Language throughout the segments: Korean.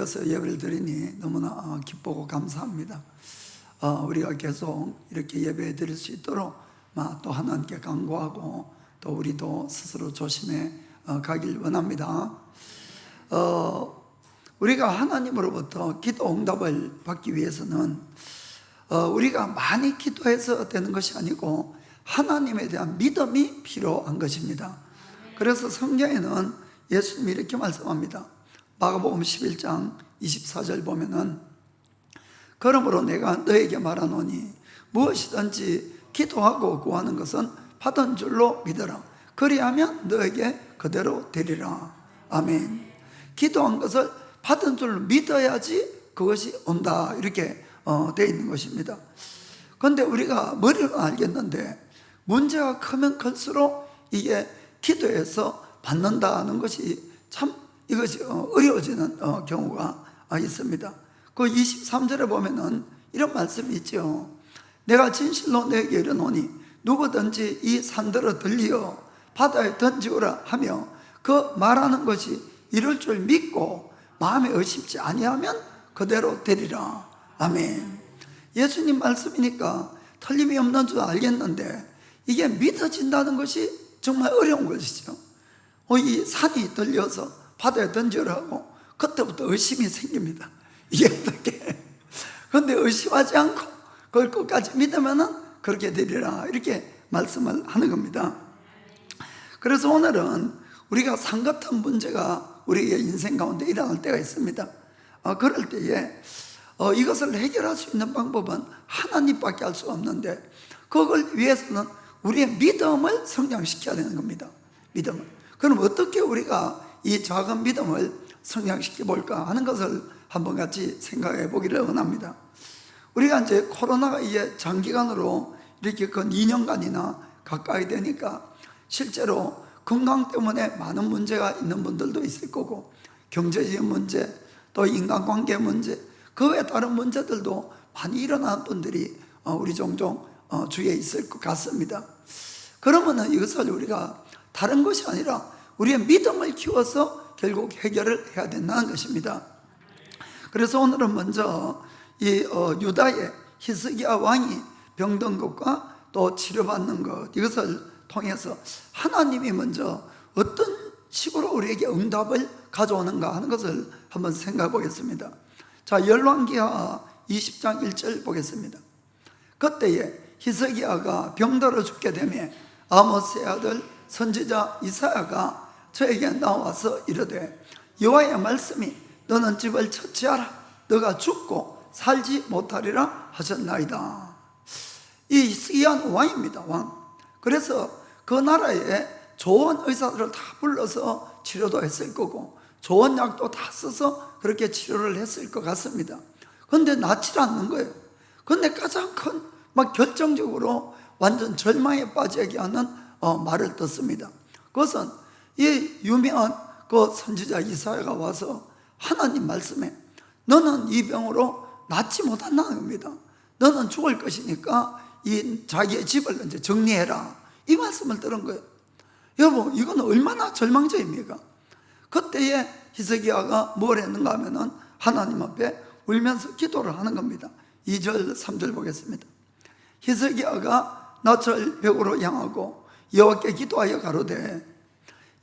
이어서 예배를 드리니 너무나 기쁘고 감사합니다. 우리가 계속 이렇게 예배 드릴 수 있도록 또 하나님께 간구하고 또 우리도 스스로 조심해 가길 원합니다. 우리가 하나님으로부터 기도 응답을 받기 위해서는 우리가 많이 기도해서 되는 것이 아니고 하나님에 대한 믿음이 필요한 것입니다. 그래서 성경에는 예수님이 이렇게 말씀합니다. 마가복음 11장 24절 보면은 그러므로 내가 너에게 말하노니 무엇이든지 기도하고 구하는 것은 받은 줄로 믿어라. 그리하면 너에게 그대로 되리라. 아멘. 기도한 것을 받은 줄로 믿어야지 그것이 온다, 이렇게 되어 있는 것입니다. 그런데 우리가 머리로 알겠는데 문제가 크면 클수록 이게 기도해서 받는다는 것이 참 이것이 어려워지는 경우가 있습니다. 그 23절에 보면은 이런 말씀이 있죠. 내가 진실로 너에게 이르노니 누구든지 이 산들을 들리어 바다에 던지오라 하며 그 말하는 것이 이룰 줄 믿고 마음에 의심치 아니하면 그대로 되리라. 아멘. 예수님 말씀이니까 틀림이 없는 줄 알겠는데 이게 믿어진다는 것이 정말 어려운 것이죠. 이 산이 들려서 바다에 던지라고 그때부터 의심이 생깁니다. 이게 어떻게? 그런데 의심하지 않고 그걸 끝까지 믿으면은 그렇게 되리라, 이렇게 말씀을 하는 겁니다. 그래서 오늘은 우리가 산 같은 문제가 우리의 인생 가운데 일어날 때가 있습니다. 그럴 때에 이것을 해결할 수 있는 방법은 하나님밖에 할 수 없는데 그걸 위해서는 우리의 믿음을 성장시켜야 되는 겁니다. 믿음을. 그럼 어떻게 우리가 이 작은 믿음을 성장시켜 볼까 하는 것을 한번 같이 생각해 보기를 원합니다. 우리가 이제 코로나가 이제 장기간으로 이렇게 건 2년간이나 가까이 되니까 실제로 건강 때문에 많은 문제가 있는 분들도 있을 거고 경제적인 문제, 또 인간관계 문제, 그 외에 다른 문제들도 많이 일어나는 분들이 우리 종종 주위에 있을 것 같습니다. 그러면은 이것을 우리가 다른 것이 아니라 우리의 믿음을 키워서 결국 해결을 해야 된다는 것입니다. 그래서 오늘은 먼저 이 유다의 히스기야 왕이 병든 것과 또 치료받는 것, 이것을 통해서 하나님이 먼저 어떤 식으로 우리에게 응답을 가져오는가 하는 것을 한번 생각해 보겠습니다. 자, 열왕기하 20장 1절 보겠습니다. 그때에 히스기야가 병들어 죽게 되며 아모스의 아들 선지자 이사야가 저에게 나와서 이르되 여호와의 말씀이 너는 집을 처치하라, 너가 죽고 살지 못하리라 하셨나이다. 이 히스기야는 왕입니다. 왕. 그래서 그 나라에 좋은 의사들을 다 불러서 치료도 했을 거고 좋은 약도 다 써서 그렇게 치료를 했을 것 같습니다. 그런데 낫지 않는 거예요. 그런데 가장 큰 결정적으로 완전 절망에 빠지게 하는 말을 듣습니다. 그것은 이 유명한 그 선지자 이사야가 와서 하나님 말씀에 너는 이 병으로 낫지 못한다는 겁니다. 너는 죽을 것이니까 이 자기의 집을 이제 정리해라, 이 말씀을 들은 거예요. 여러분, 이건 얼마나 절망적입니까? 그때에 히스기야가 뭘 했는가 하면은 하나님 앞에 울면서 기도를 하는 겁니다. 2절 3절 보겠습니다. 히스기야가 낯을 벽으로 향하고 여호와께 기도하여 가로되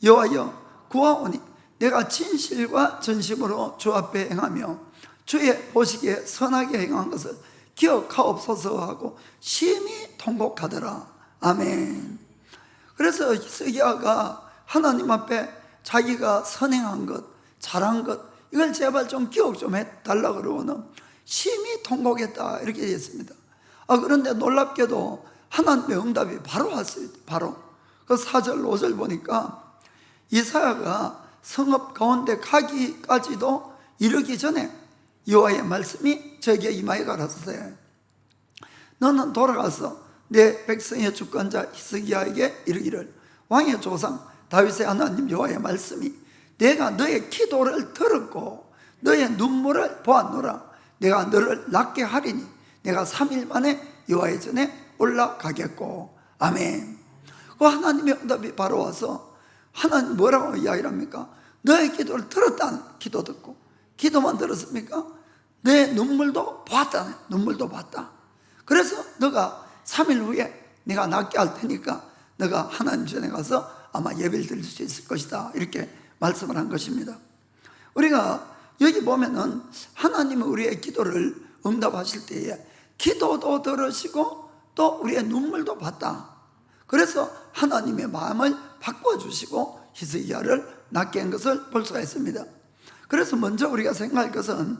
여호와여 구하오니 내가 진실과 전심으로 주 앞에 행하며 주의 보시기에 선하게 행한 것을 기억하옵소서 하고 심히 통곡하더라. 아멘. 그래서 히스기야가 하나님 앞에 자기가 선행한 것, 잘한 것, 이걸 제발 좀 기억 좀 해달라 그러고는 심히 통곡했다, 이렇게 되어 있습니다. 그런데 놀랍게도 하나님의 응답이 바로 왔어요. 바로 그 4절 5절 보니까 이사야가 성읍 가운데 가기까지도 이르기 전에 여호와의 말씀이 저에게 임하여 가라사대 너는 돌아가서 내 백성의 주권자 히스기야에게 이르기를 왕의 조상 다윗의 하나님 여호와의 말씀이 내가 너의 기도를 들었고 너의 눈물을 보았노라. 내가 너를 낫게 하리니 내가 3일 만에 여호와의 전에 올라가겠고. 아멘. 그 하나님의 응답이 바로 와서 하나님 뭐라고 이야기를 합니까? 너의 기도를 들었다는 기도 듣고 기도만 들었습니까? 내 눈물도 보았다네. 눈물도 봤다. 그래서 너가 3일 후에 내가 낫게 할 테니까 너가 하나님 전에 가서 아마 예배를 드릴 수 있을 것이다. 이렇게 말씀을 한 것입니다. 우리가 여기 보면은 하나님은 우리의 기도를 응답하실 때에 기도도 들으시고 또 우리의 눈물도 봤다. 그래서 하나님의 마음을 바꿔주시고 히스기야를 낫게 한 것을 볼 수가 있습니다. 그래서 먼저 우리가 생각할 것은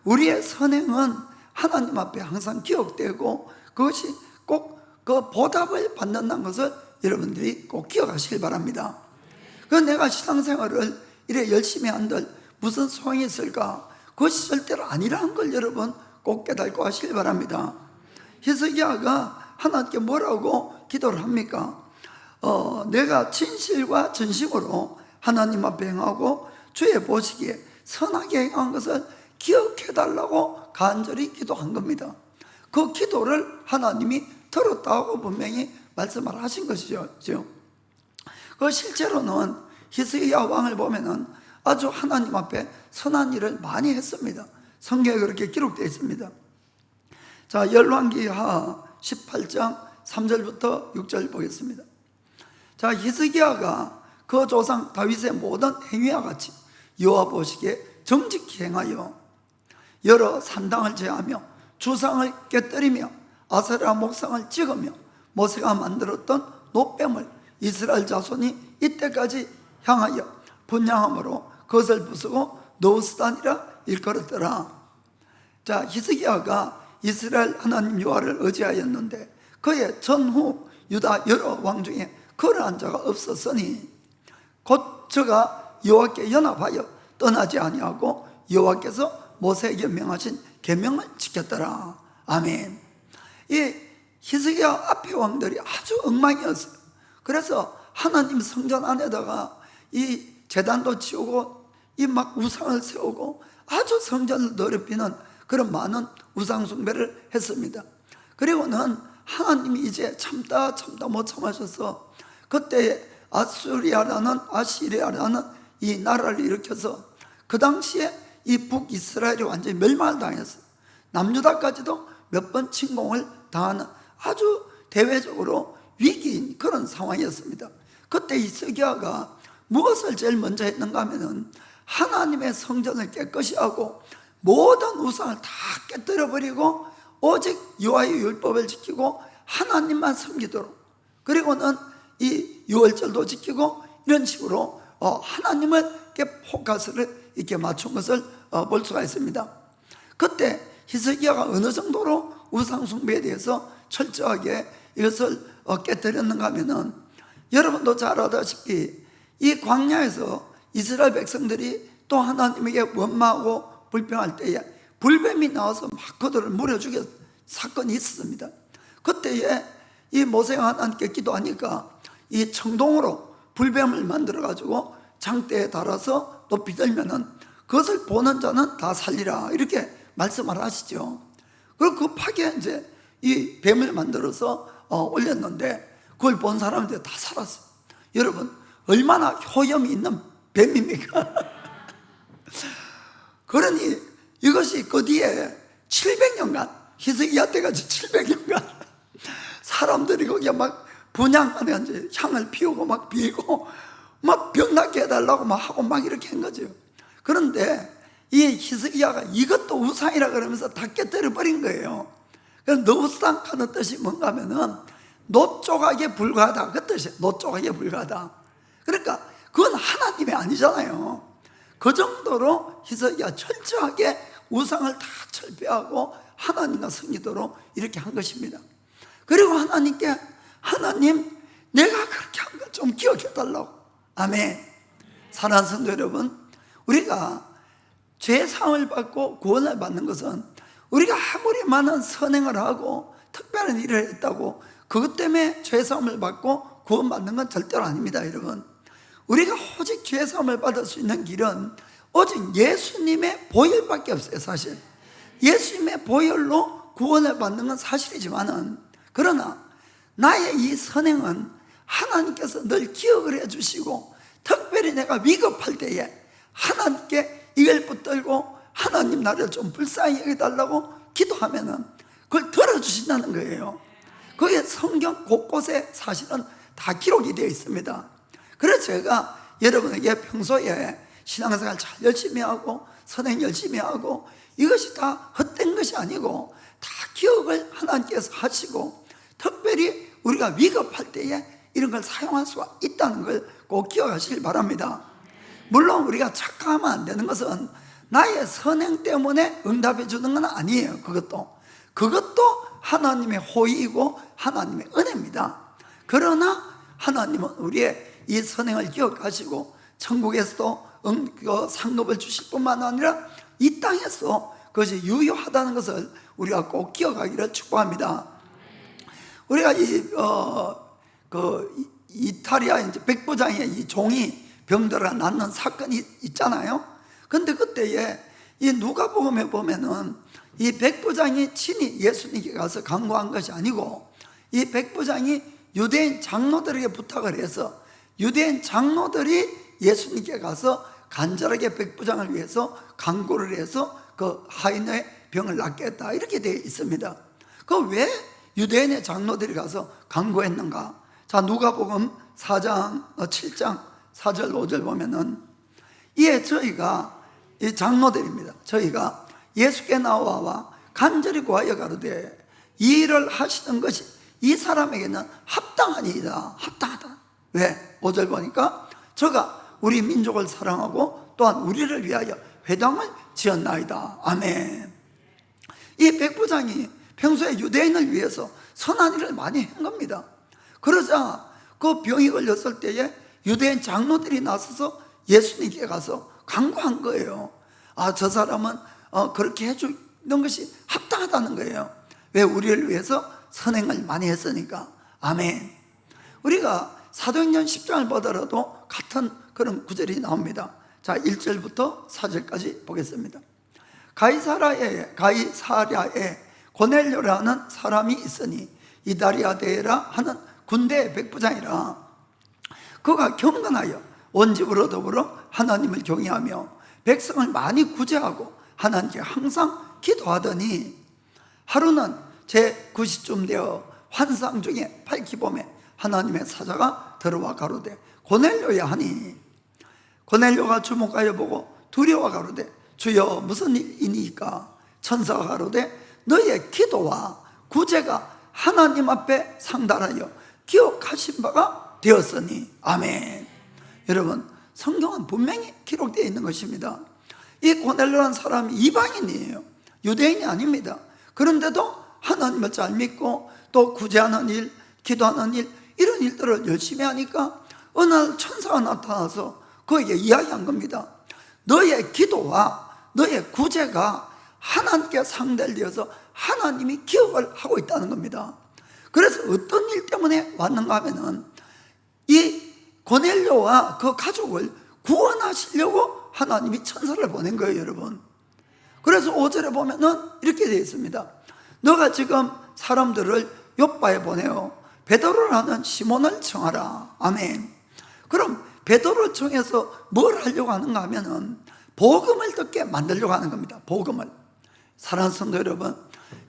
우리의 선행은 하나님 앞에 항상 기억되고 그것이 꼭 그 보답을 받는다는 것을 여러분들이 꼭 기억하시길 바랍니다. 그 내가 신앙생활을 이래 열심히 한들 무슨 소용이 있을까? 그것이 절대로 아니라는 걸 여러분 꼭 깨닫고 하시길 바랍니다. 히스기야가 하나님께 뭐라고 기도를 합니까? 내가 진실과 전심으로 하나님 앞에 행하고 주의 보시기에 선하게 행한 것을 기억해달라고 간절히 기도한 겁니다. 그 기도를 하나님이 들었다고 분명히 말씀을 하신 것이죠. 그 실제로는 히스기야 왕을 보면은 아주 하나님 앞에 선한 일을 많이 했습니다. 성경에 그렇게 기록되어 있습니다. 자, 열왕기하 18장 3절부터 6절 보겠습니다. 자, 히스기야가 그 조상 다윗의 모든 행위와 같이 여호와 보시기에 정직히 행하여 여러 산당을 제하며 주상을 깨뜨리며 아세라 목상을 찍으며 모세가 만들었던 노뱀을 이스라엘 자손이 이때까지 향하여 분향함으로 그것을 부수고 노스단이라 일컬었더라. 자, 히스기야가 이스라엘 하나님 여호와를 의지하였는데 그의 전후 유다 여러 왕 중에 그러한 자가 없었으니 곧 저가 여호와께 연합하여 떠나지 아니하고 여호와께서 모세에게 명하신 계명을 지켰더라. 아멘. 이 히스기야 앞에 왕들이 아주 엉망이었어요. 그래서 하나님 성전 안에다가 이 제단도 치우고 이 막 우상을 세우고 아주 성전을 더럽히는 그런 많은 우상 숭배를 했습니다. 그리고는 하나님이 이제 참다 못 참으셔서 그때 아시리아라는 이 나라를 일으켜서 그 당시에 이 북이스라엘이 완전히 멸망을 당했어요. 남유다까지도 몇 번 침공을 당하는 아주 대외적으로 위기인 그런 상황이었습니다. 그때 히스기야가 무엇을 제일 먼저 했는가 하면은 하나님의 성전을 깨끗이 하고 모든 우상을 다 깨뜨려버리고 오직 여호와의 율법을 지키고 하나님만 섬기도록, 그리고는 이 유월절도 지키고 이런 식으로 하나님을 이렇게 포커스를 이렇게 맞춘 것을 볼 수가 있습니다. 그때 히스기야가 어느 정도로 우상 숭배에 대해서 철저하게 이것을 깨뜨렸는가 하면은 여러분도 잘 아다시피 이 광야에서 이스라엘 백성들이 또 하나님에게 원망하고 불평할 때에 불뱀이 나와서 막 그들을 물어 죽였 사건이 있었습니다. 그때에 이 모세가 하나님께 기도하니까 이 청동으로 불뱀을 만들어 가지고 장대에 달아서 높이 들면은 그것을 보는 자는 다 살리라 이렇게 말씀을 하시죠. 그리고 그 파기에 이제 이 뱀을 만들어서 올렸는데 그걸 본 사람들이 다 살았어요. 여러분 얼마나 효염이 있는 뱀입니까? 그러니 이것이 그 뒤에 700년간 히스기야 때까지 700년간 사람들이 거기에 막 분향하며 이제 향을 피우고 막 빌고 막 병낫게 해달라고 막 하고 막 이렇게 한 거죠. 그런데 이 히스기야가 이것도 우상이라 그러면서 다 깨뜨려 버린 거예요. 그래서 노우상 하는 뜻이 뭔가 하면은 노조각에 불과하다 그 뜻이에요. 노조각에 불과하다. 그러니까 그건 하나님이 아니잖아요. 그 정도로 히스기야 철저하게 우상을 다 철폐하고 하나님과 섬기도록 이렇게 한 것입니다. 그리고 하나님께 하나님 내가 그렇게 한 걸 좀 기억해 달라고. 아멘. 사랑하는 성도 여러분, 우리가 죄사함을 받고 구원을 받는 것은 우리가 아무리 많은 선행을 하고 특별한 일을 했다고 그것 때문에 죄사함을 받고 구원받는 건 절대로 아닙니다. 여러분, 우리가 오직 죄사함을 받을 수 있는 길은 오직 예수님의 보혈밖에 없어요. 사실 예수님의 보혈로 구원을 받는 건 사실이지만은, 그러나 나의 이 선행은 하나님께서 늘 기억을 해주시고 특별히 내가 위급할 때에 하나님께 이걸 붙들고 하나님 나를 좀 불쌍히 여겨달라고 기도하면은 그걸 들어주신다는 거예요. 그게 성경 곳곳에 사실은 다 기록이 되어 있습니다. 그래서 제가 여러분에게 평소에 신앙생활 잘 열심히 하고 선행 열심히 하고 이것이 다 헛된 것이 아니고 다 기억을 하나님께서 하시고, 특별히 우리가 위급할 때에 이런 걸 사용할 수가 있다는 걸 꼭 기억하시길 바랍니다. 물론 우리가 착각하면 안 되는 것은 나의 선행 때문에 응답해 주는 건 아니에요. 그것도 하나님의 호의이고 하나님의 은혜입니다. 그러나 하나님은 우리의 이 선행을 기억하시고 천국에서도 상급을 주실 뿐만 아니라 이 땅에서 그것이 유효하다는 것을 우리가 꼭 기억하기를 축복합니다. 우리가 이탈리아 이제 백부장의 이 종이 병들어 낫는 사건이 있잖아요. 근데 그때에 이 누가복음에 보면은 이 백부장이 친히 예수님께 가서 간구한 것이 아니고, 이 백부장이 유대인 장로들에게 부탁을 해서 유대인 장로들이 예수님께 가서 간절하게 백부장을 위해서 간구를 해서 그 하인의 병을 낫게 했다, 이렇게 되어 있습니다. 그 왜 유대인의 장로들이 가서 간구했는가? 자, 누가복음 4장 7장 4절 5절 보면은, 이에 저희가 이 장로들입니다. 저희가 예수께 나와 간절히 구하여 가로되 이 일을 하시는 것이 이 사람에게는 합당하니이다. 합당하다. 왜? 5절 보니까 저가 우리 민족을 사랑하고 또한 우리를 위하여 회당을 지었나이다. 아멘. 이 백부장이 평소에 유대인을 위해서 선한 일을 많이 한 겁니다. 그러자 그 병이 걸렸을 때에 유대인 장로들이 나서서 예수님께 가서 간구한 거예요. 아, 저 사람은 그렇게 해주는 것이 합당하다는 거예요. 왜? 우리를 위해서 선행을 많이 했으니까. 아멘. 우리가 사도행전 10장을 보더라도 같은 그런 구절이 나옵니다. 자, 1절부터 4절까지 보겠습니다. 가이사랴에 고넬료라는 사람이 있으니 이다리아데라 하는 군대의 백부장이라. 그가 경건하여 온 집으로 더불어 하나님을 경외하며 백성을 많이 구제하고 하나님께 항상 기도하더니, 하루는 제9시쯤 되어 환상 중에 밝기봄에 하나님의 사자가 들어와 가로되 고넬료야 하니, 고넬료가 주목하여 보고 두려워 가로되 주여 무슨 일이니까? 천사가 가로되 너의 기도와 구제가 하나님 앞에 상달하여 기억하신 바가 되었으니. 아멘. 여러분, 성경은 분명히 기록되어 있는 것입니다. 이 고넬료라는 사람이 이방인이에요. 유대인이 아닙니다. 그런데도 하나님을 잘 믿고 또 구제하는 일, 기도하는 일, 이런 일들을 열심히 하니까 어느 날 천사가 나타나서 그에게 이야기한 겁니다. 너의 기도와 너의 구제가 하나님께 상달되어서 하나님이 기억을 하고 있다는 겁니다. 그래서 어떤 일 때문에 왔는가 하면은 이 고넬료와 그 가족을 구원하시려고 하나님이 천사를 보낸 거예요, 여러분. 그래서 5절에 보면은 이렇게 되어 있습니다. 너가 지금 사람들을 욥바에 보내어 베드로라는 시몬을 청하라. 아멘. 그럼 베드로를 청해서 뭘 하려고 하는가 하면은 복음을 듣게 만들려고 하는 겁니다. 복음을. 사랑하는 성도 여러분,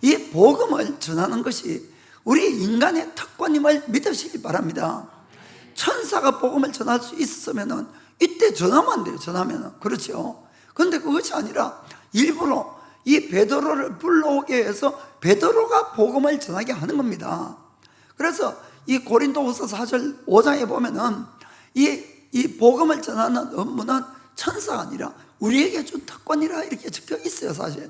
이 복음을 전하는 것이 우리 인간의 특권임을 믿으시기 바랍니다. 천사가 복음을 전할 수 있었으면은 이때 전하면 안 돼요. 전하면은. 그렇죠. 그런데 그것이 아니라 일부러 이 베드로를 불러오게 해서 베드로가 복음을 전하게 하는 겁니다. 그래서 이 고린도후서 4절 5장에 보면은 이 복음을 전하는 업무는 천사가 아니라 우리에게 준 특권이라 이렇게 적혀 있어요, 사실.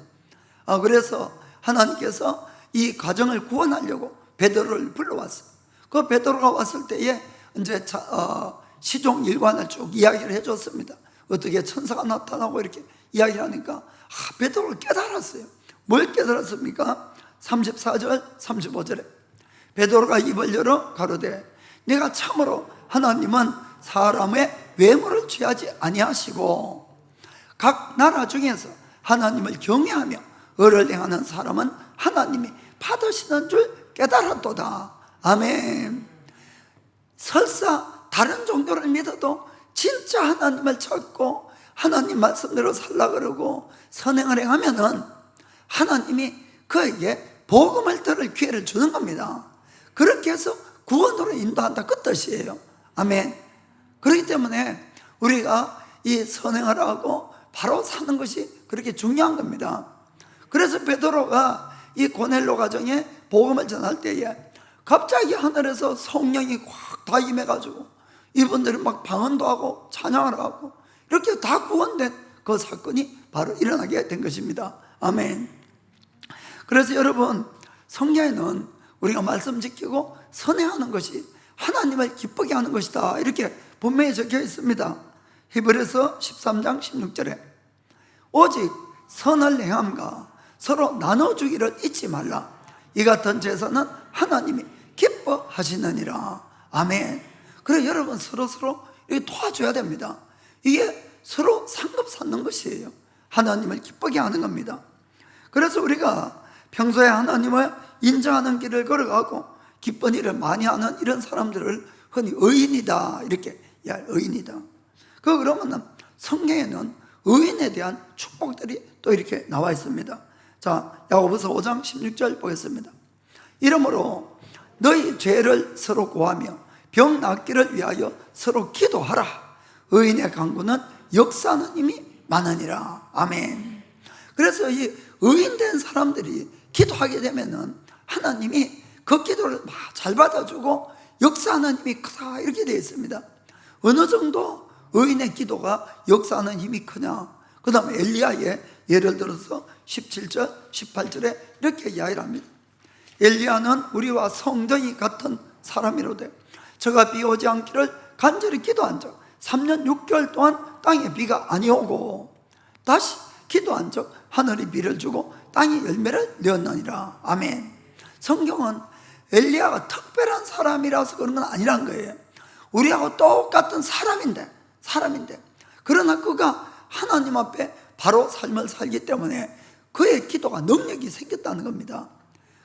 그래서 하나님께서 이 가정을 구원하려고 베드로를 불러왔어요. 그 베드로가 왔을 때에 이제 시종 일관을 쭉 이야기를 해줬습니다. 어떻게 천사가 나타나고 이렇게 이야기하니까 베드로가 깨달았어요. 뭘 깨달았습니까? 34절 35절에 베드로가 입을 열어 가로되 네가 참으로 하나님은 사람의 외모를 취하지 아니하시고 각 나라 중에서 하나님을 경외하며 의를 행하는 사람은 하나님이 받으시는 줄 깨달았도다. 아멘. 설사 다른 종교를 믿어도 진짜 하나님을 찾고 하나님 말씀대로 살라 그러고 선행을 행하면은 하나님이 그에게 복음을 들을 기회를 주는 겁니다. 그렇게 해서 구원으로 인도한다, 그 뜻이에요. 아멘. 그렇기 때문에 우리가 이 선행을 하고 바로 사는 것이 그렇게 중요한 겁니다. 그래서 베드로가 이 고넬료 가정에 복음을 전할 때에 갑자기 하늘에서 성령이 확 다 임해가지고 이분들이 막 방언도 하고 찬양을 하고 이렇게 다 구원된 그 사건이 바로 일어나게 된 것입니다. 아멘. 그래서 여러분, 성경에는 우리가 말씀 지키고 선행하는 것이 하나님을 기쁘게 하는 것이다, 이렇게 분명히 적혀 있습니다. 히브리서 13장 16절에 오직 선을 행함과 서로 나눠주기를 잊지 말라. 이 같은 제사는 하나님이 기뻐하시느니라. 아멘. 그래, 여러분 서로 이렇게 도와줘야 됩니다. 이게 서로 상급 쌓는 것이에요. 하나님을 기쁘게 하는 겁니다. 그래서 우리가 평소에 하나님을 인정하는 길을 걸어가고 기쁜 일을 많이 하는 이런 사람들을 흔히 의인이다, 이렇게 의인이다. 그러면 성경에는 의인에 대한 축복들이 또 이렇게 나와 있습니다. 자, 야고보서 5장 16절 보겠습니다. 이러므로 너희 죄를 서로 고하며 병 낫기를 위하여 서로 기도하라. 의인의 간구는 역사하는 힘이 많으니라. 아멘. 그래서 이 의인된 사람들이 기도하게 되면은 하나님이 그 기도를 잘 받아주고 역사하는 힘이 크다, 이렇게 되어 있습니다. 어느 정도 의인의 기도가 역사하는 힘이 크냐? 그 다음에 엘리야의 예를 들어서 17절 18절에 이렇게 이야기를 합니다. 엘리야는 우리와 성정이 같은 사람이로되 저가 비 오지 않기를 간절히 기도한 적 3년 6개월 동안 땅에 비가 아니오고 다시 기도한 적 하늘이 비를 주고 땅이 열매를 내었느니라. 아멘. 성경은 엘리야가 특별한 사람이라서 그런 건 아니란 거예요. 우리하고 똑같은 사람인데 그러나 그가 하나님 앞에 바로 삶을 살기 때문에 그의 기도가 능력이 생겼다는 겁니다.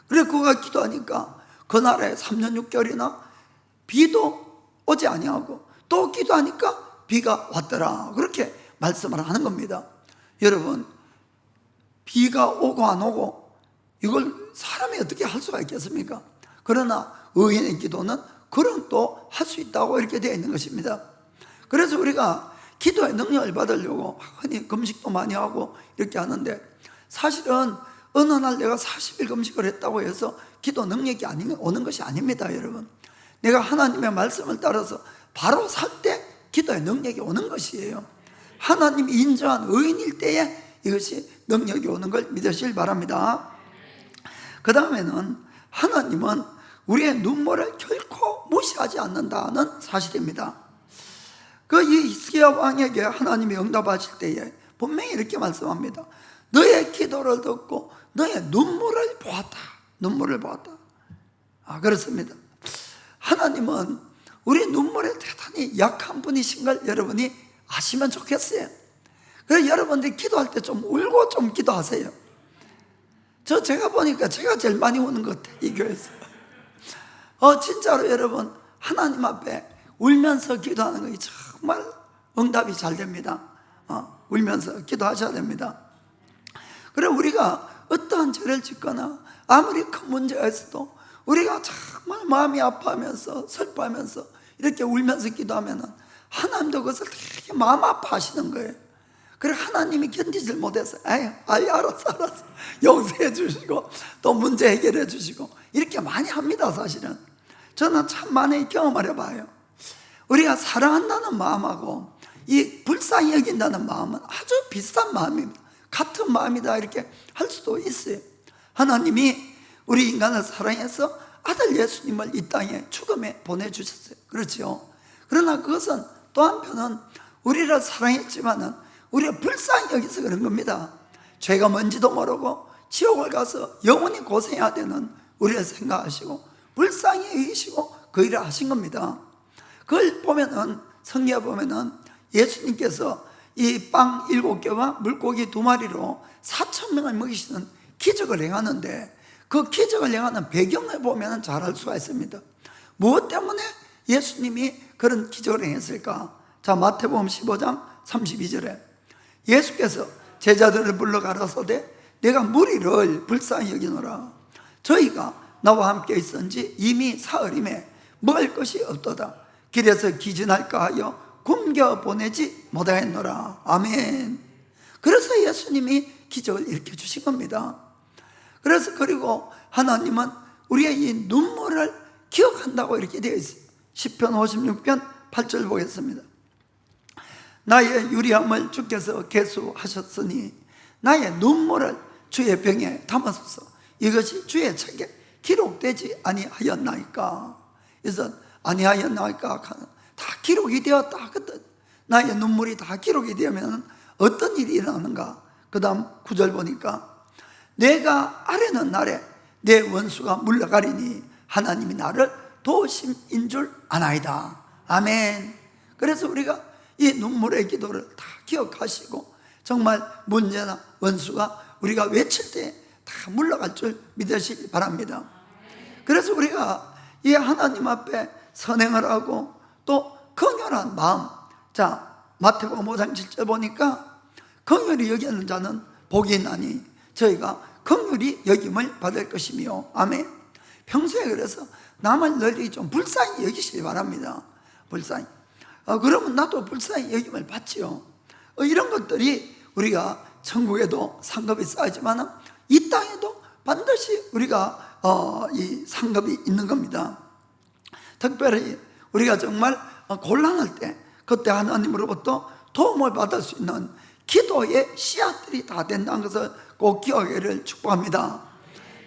그래, 그가 기도하니까 그날에 3년 6개월이나 비도 오지 아니하고 또 기도하니까 비가 왔더라, 그렇게 말씀을 하는 겁니다. 여러분, 비가 오고 안 오고 이걸 사람이 어떻게 할 수가 있겠습니까? 그러나 의인의 기도는 그런 또 할 수 있다고 이렇게 되어 있는 것입니다. 그래서 우리가 기도의 능력을 받으려고 흔히 금식도 많이 하고 이렇게 하는데, 사실은 어느 날 내가 40일 금식을 했다고 해서 기도 능력이 오는 것이 아닙니다. 여러분, 내가 하나님의 말씀을 따라서 바로 살 때 기도의 능력이 오는 것이에요. 하나님이 인정한 의인일 때에 이것이 능력이 오는 걸 믿으시길 바랍니다. 그 다음에는 하나님은 우리의 눈물을 결코 무시하지 않는다는 사실입니다. 이 히스기야 왕에게 하나님이 응답하실 때에 분명히 이렇게 말씀합니다. 너의 기도를 듣고 너의 눈물을 보았다. 그렇습니다. 하나님은 우리 눈물에 대단히 약한 분이신 걸 여러분이 아시면 좋겠어요. 그래서 여러분들이 기도할 때 좀 울고 좀 기도하세요. 제가 보니까 제가 제일 많이 우는 것 같아요, 이 교회에서. 진짜로 여러분, 하나님 앞에 울면서 기도하는 것이 정말 응답이 잘 됩니다. 울면서 기도하셔야 됩니다. 그래, 우리가 어떠한 죄를 짓거나 아무리 큰 문제가 있어도 우리가 정말 마음이 아파하면서 슬퍼하면서 이렇게 울면서 기도하면 하나님도 그것을 되게 마음 아파하시는 거예요. 그래, 하나님이 견디질 못해서 알았어 용서해 주시고 또 문제 해결해 주시고 이렇게 많이 합니다. 사실은 저는 참 많이 경험을 해봐요. 우리가 사랑한다는 마음하고 이 불쌍히 여긴다는 마음은 아주 비슷한 마음입니다. 같은 마음이다, 이렇게 할 수도 있어요. 하나님이 우리 인간을 사랑해서 아들 예수님을 이 땅에 죽음에 보내주셨어요. 그렇죠? 그러나 그것은 또 한편은 우리를 사랑했지만은 우리가 불쌍히 여기서 그런 겁니다. 죄가 뭔지도 모르고 지옥을 가서 영원히 고생해야 되는 우리를 생각하시고 불쌍히 여기시고 그 일을 하신 겁니다. 그걸 보면은, 성경에 보면은 예수님께서 이 빵 7개와 물고기 2마리로 4,000명을 먹이시는 기적을 행하는데, 그 기적을 행하는 배경을 보면 잘 알 수가 있습니다. 무엇 때문에 예수님이 그런 기적을 행했을까? 자, 마태복음 15장 32절에 예수께서 제자들을 불러 가라사대 내가 무리를 불쌍히 여기노라. 저희가 나와 함께 있은지 이미 사흘임에 먹을 것이 없도다. 길에서 기진할까 하여 굶겨 보내지 못하였노라. 아멘. 그래서 예수님이 기적을 일으켜 주신 겁니다. 그래서 그리고 하나님은 우리의 이 눈물을 기억한다고 이렇게 되어 있어요. 시편 56편 8절 보겠습니다. 나의 유리함을 주께서 계수하셨으니 나의 눈물을 주의 병에 담았소서. 이것이 주의 책에 기록되지 아니하였나이까. 그래서 아니하였나이까 다 기록이 되었다 하거든. 나의 눈물이 다 기록이 되면 어떤 일이 일어나는가. 그 다음 9절 보니까 내가 아뢰는 날에 내 원수가 물러가리니 하나님이 나를 도심인 줄 아나이다. 아멘. 그래서 우리가 이 눈물의 기도를 다 기억하시고 정말 문제나 원수가 우리가 외칠 때 다 물러갈 줄 믿으시기 바랍니다. 그래서 우리가 이 하나님 앞에 선행을 하고 또 긍휼한 마음. 자, 마태복음 5장 7절 보니까 긍휼히 여기는 자는 복이 있나니 저희가 긍휼히 여김을 받을 것이며. 아멘. 평소에 그래서 남을 널리 좀 불쌍히 여기시기 바랍니다. 불쌍히. 그러면 나도 불쌍히 여김을 받지요. 이런 것들이 우리가 천국에도 상급이 쌓이지만 이 땅에도 반드시 우리가 이 상급이 있는 겁니다. 특별히 우리가 정말 곤란할 때 그때 하나님으로부터 도움을 받을 수 있는 기도의 씨앗들이 다 된다는 것을 꼭 기억하기를 축복합니다.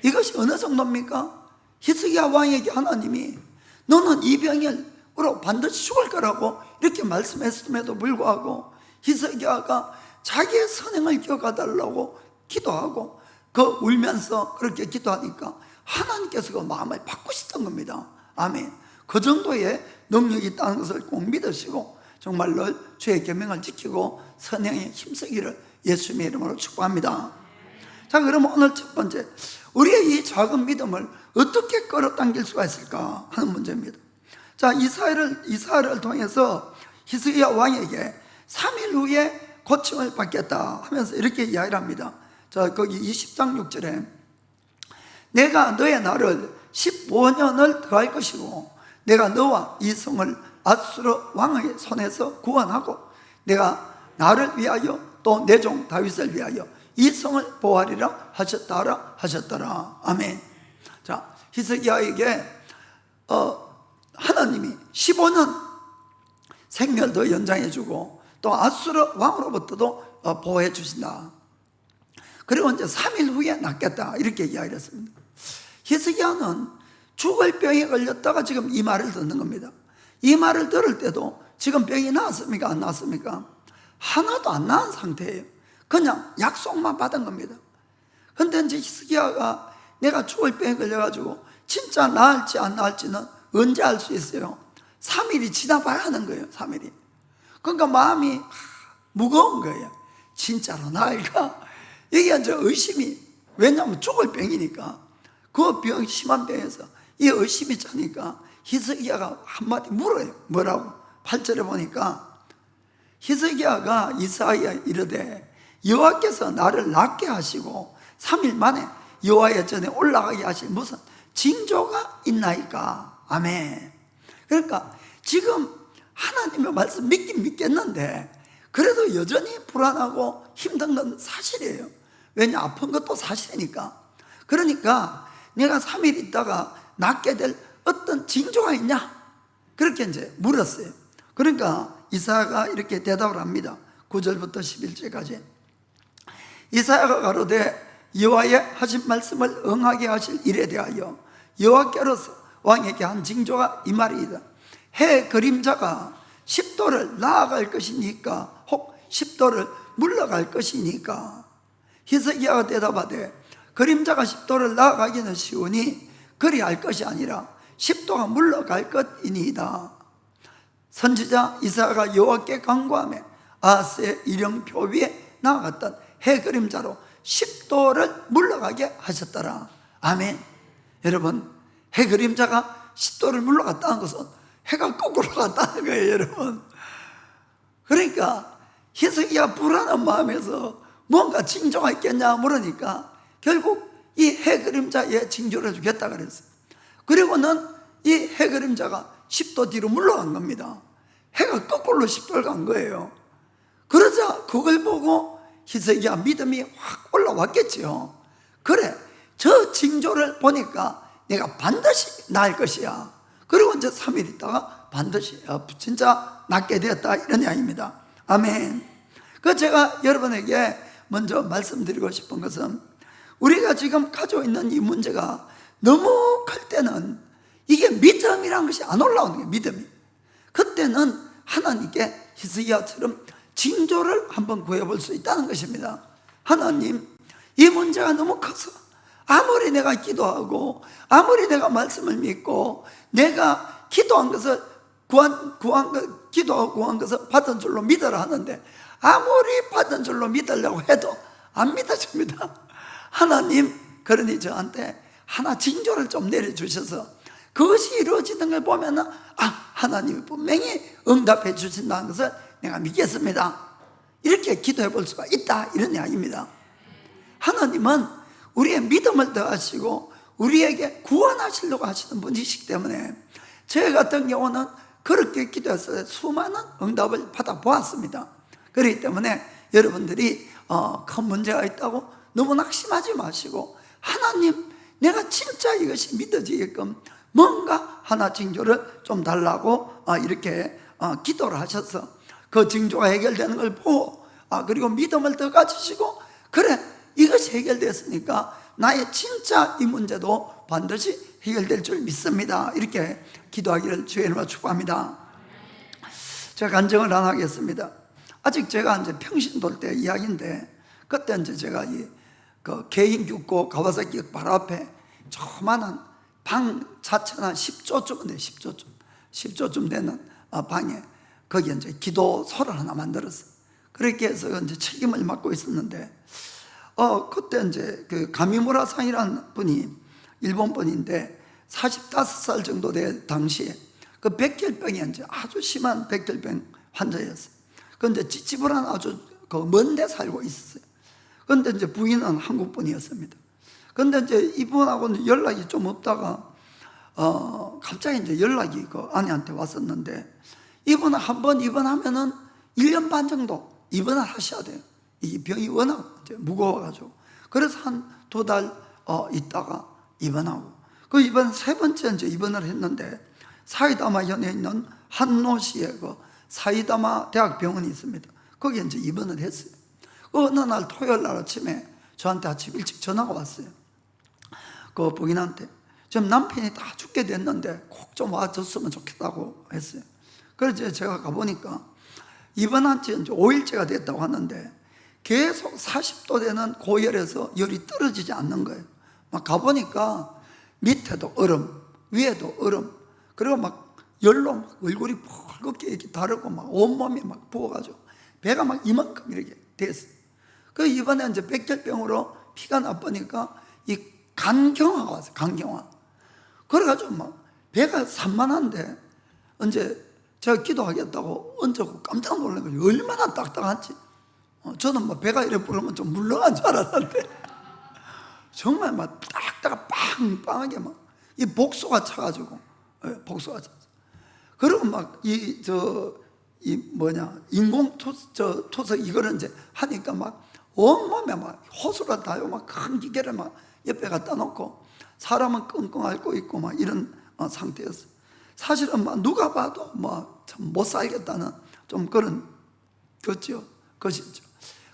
이것이 어느 정도입니까? 히스기야 왕에게 하나님이 너는 이 병으로 반드시 죽을 거라고 이렇게 말씀했음에도 불구하고 히스기야가 자기의 선행을 기억해달라고 기도하고 그 울면서 그렇게 기도하니까 하나님께서 그 마음을 바꾸시던 겁니다. 아멘. 그 정도의 능력이 있다는 것을 꼭 믿으시고 정말로 주의 계명을 지키고 선행에 힘쓰기를 예수님의 이름으로 축복합니다. 자, 그러면 오늘 첫 번째, 우리의 이 작은 믿음을 어떻게 끌어당길 수가 있을까 하는 문제입니다. 자, 이사야를 통해서 히스기야 왕에게 3일 후에 고침을 받겠다 하면서 이렇게 이야기를 합니다. 자, 거기 20장 6절에 내가 너의 날을 15년을 더할 것이고 내가 너와 이 성을 아수르 왕의 손에서 구원하고 내가 나를 위하여 또 내 종 다윗을 위하여 이 성을 보호하리라 하셨더라. 아멘. 자, 히스기야에게 하나님이 15년 생명을 더 연장해주고 또 아수르 왕으로부터도 보호해 주신다. 그리고 이제 3일 후에 낫겠다 이렇게 이야기를 했습니다. 히스기야는 죽을 병에 걸렸다가 지금 이 말을 듣는 겁니다. 이 말을 들을 때도 지금 병이 나았습니까? 안 나았습니까? 하나도 안 나은 상태예요. 그냥 약속만 받은 겁니다. 근데 이제 히스기야가 내가 죽을 병에 걸려가지고 진짜 나을지 안 나을지는 언제 알 수 있어요? 3일이 지나봐야 하는 거예요. 3일이. 그러니까 마음이 무거운 거예요. 진짜로 나을까? 이게 이제 의심이, 왜냐하면 죽을 병이니까 그 병, 심한 병에서 이 의심이 차니까 히스기야가 한마디 물어요. 뭐라고? 8절에 보니까 히스기야가 이사야에 이르되 여호와께서 나를 낫게 하시고 3일 만에 여호와의 전에 올라가게 하실 무슨 징조가 있나이까? 아멘. 그러니까 지금 하나님의 말씀 믿긴 믿겠는데 그래도 여전히 불안하고 힘든 건 사실이에요. 왜냐? 아픈 것도 사실이니까. 그러니까 내가 3일 있다가 낫게 될 어떤 징조가 있냐? 그렇게 이제 물었어요. 그러니까 이사야가 이렇게 대답을 합니다. 9절부터 11절까지. 이사야가 가로되 여호와의 하신 말씀을 응하게 하실 일에 대하여 여호와께로서 왕에게 한 징조가 이 말이다. 해 그림자가 10도를 나아갈 것이니까 혹 10도를 물러갈 것이니까. 히스기야가 대답하되 그림자가 10도를 나아가기는 쉬우니 그리할 것이 아니라 10도가 물러갈 것이니이다. 선지자 이사야가 여호와께 간구하며 아하스의 일령표 위에 나아갔던 해 그림자로 10도를 물러가게 하셨더라. 아멘. 여러분, 해 그림자가 10도를 물러갔다는 것은 해가 거꾸로 갔다는 거예요, 여러분. 그러니까 히스기야 불안한 마음에서 뭔가 징조가 있겠냐 물으니까 결국 이 해그림자에 징조를 주겠다 그랬어요. 그리고는 이 해그림자가 10도 뒤로 물러간 겁니다. 해가 거꾸로 10도를 간 거예요. 그러자 그걸 보고 히스기야 믿음이 확 올라왔겠지요. 그래, 저 징조를 보니까 내가 반드시 나을 것이야. 그리고 이제 3일 있다가 반드시 진짜 낫게 되었다, 이런 이야기입니다. 아멘. 그 제가 여러분에게 먼저 말씀드리고 싶은 것은, 우리가 지금 가지고 있는 이 문제가 너무 클 때는 이게 믿음이라는 것이 안 올라오는 거예요. 믿음이. 그때는 하나님께 히스기야처럼 징조를 한번 구해볼 수 있다는 것입니다. 하나님, 이 문제가 너무 커서 아무리 내가 기도하고 아무리 내가 말씀을 믿고 내가 기도한 것을 기도하고 구한 것을 받은 줄로 믿으라 하는데, 아무리 받은 줄로 믿으려고 해도 안 믿어집니다. 하나님, 그러니 저한테 하나 징조를 좀 내려주셔서 그것이 이루어지는 걸 보면은, 하나님이 분명히 응답해 주신다는 것을 내가 믿겠습니다, 이렇게 기도해 볼 수가 있다, 이런 이야기입니다. 하나님은 우리의 믿음을 더하시고 우리에게 구원하시려고 하시는 분이시기 때문에, 저 같은 경우는 그렇게 기도해서 수많은 응답을 받아보았습니다. 그렇기 때문에 여러분들이 큰 문제가 있다고 너무 낙심하지 마시고, 하나님, 내가 진짜 이것이 믿어지게끔 뭔가 하나 징조를 좀 달라고 이렇게 기도를 하셔서 그 징조가 해결되는 걸 보고, 그리고 믿음을 더 가지시고, 그래, 이것이 해결됐으니까 나의 진짜 이 문제도 반드시 해결될 줄 믿습니다, 이렇게 기도하기를 주의 이름으로 축복합니다. 제가 간증을 안 하겠습니다. 아직 제가 이제 평신 돌 때 이야기인데, 그때 이제 제가 그 개인 육고 가와사키 바로 앞에 조그만한 방 자체는 10조쯤인데 10조쯤 되는 방에, 거기에 이제 기도소를 하나 만들었어요. 그렇게 해서 이제 책임을 맡고 있었는데, 그때 이제 그 가미무라상이라는 분이 일본 분인데 45살 정도 될 당시에 그 백혈병이 이제 아주 심한 백혈병 환자였어요. 그런데 찌찌부란 아주 그 먼데 살고 있었어요. 그런데 이제 부인은 한국 분이었습니다. 그런데 이제 이분하고는 연락이 좀 없다가 갑자기 이제 연락이 그 아내한테 왔었는데, 이분은 한번 입원하면은 1년 반 정도 입원을 하셔야 돼요. 이 병이 워낙 이제 무거워가지고. 그래서 한 2달 있다가 입원하고, 그 이번 3번째 이제 입원을 했는데, 사이다마 현에 있는 한노시에 그 사이다마 대학병원이 있습니다. 거기에 이제 입원을 했어요. 그 어느 날 토요일 날 아침에 저한테 아침 일찍 전화가 왔어요. 그 부인한테 지금 남편이 다 죽게 됐는데 꼭 좀 와줬으면 좋겠다고 했어요. 그래서 제가 가보니까 입원한 지 이제 5일째가 됐다고 하는데, 계속 40도 되는 고열에서 열이 떨어지지 않는 거예요. 막 가보니까 밑에도 얼음, 위에도 얼음, 그리고 막 열로 막 얼굴이 붉게 이렇게 다르고 막 온몸이 막 부어가지고 배가 막 이만큼 이렇게 됐어요. 그 이번에 이제 백혈병으로 피가 나쁘니까 이 간경화가 왔어요. 간경화. 그래가지고 막 배가 산만한데, 이제 제가 기도하겠다고 얹고 깜짝 놀란 거예요. 얼마나 딱딱한지. 저는 막 배가 이래 부르면 좀 물러간 줄 알았는데 정말 막 딱딱한 빵빵하게 막 이 복수가 차가지고, 복수가 차서. 그리고 막 인공 투석 이거를 이제 하니까 막 온몸에 막 호수를 다요, 막 큰 기계를 막 옆에 갖다 놓고 사람은 끙끙 앓고 있고 막 이런 상태였어요. 사실은 막 누가 봐도 뭐 참 못 살겠다는 좀 그런 것이죠.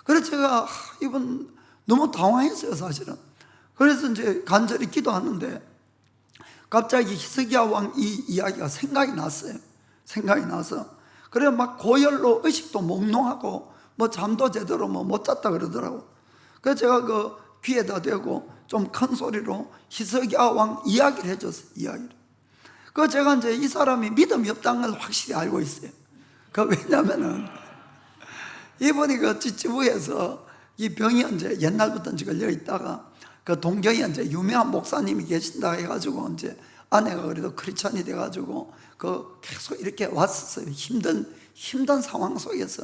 그래서 제가 이분 너무 당황했어요, 사실은. 그래서 이제 간절히 기도하는데 갑자기 히스기야 왕 이 이야기가 생각이 났어요. 생각이 나서, 그래 막 고열로 의식도 몽롱하고 뭐 잠도 제대로 뭐 못 잤다 그러더라고. 그래서 제가 그 귀에다 대고 좀 큰 소리로 히스기야 왕 이야기를 해줬어요. 이야기를. 그 제가 이제 이 사람이 믿음이 없다는 걸 확실히 알고 있어요. 그 왜냐면은 이분이 그 찌찌부에서 이 병이 이제 옛날부터 이제 걸려 있다가 그 동경에 이제 유명한 목사님이 계신다 해가지고 이제 아내가 그래도 크리스찬이 돼가지고 그 계속 이렇게 왔었어요. 힘든 상황 속에서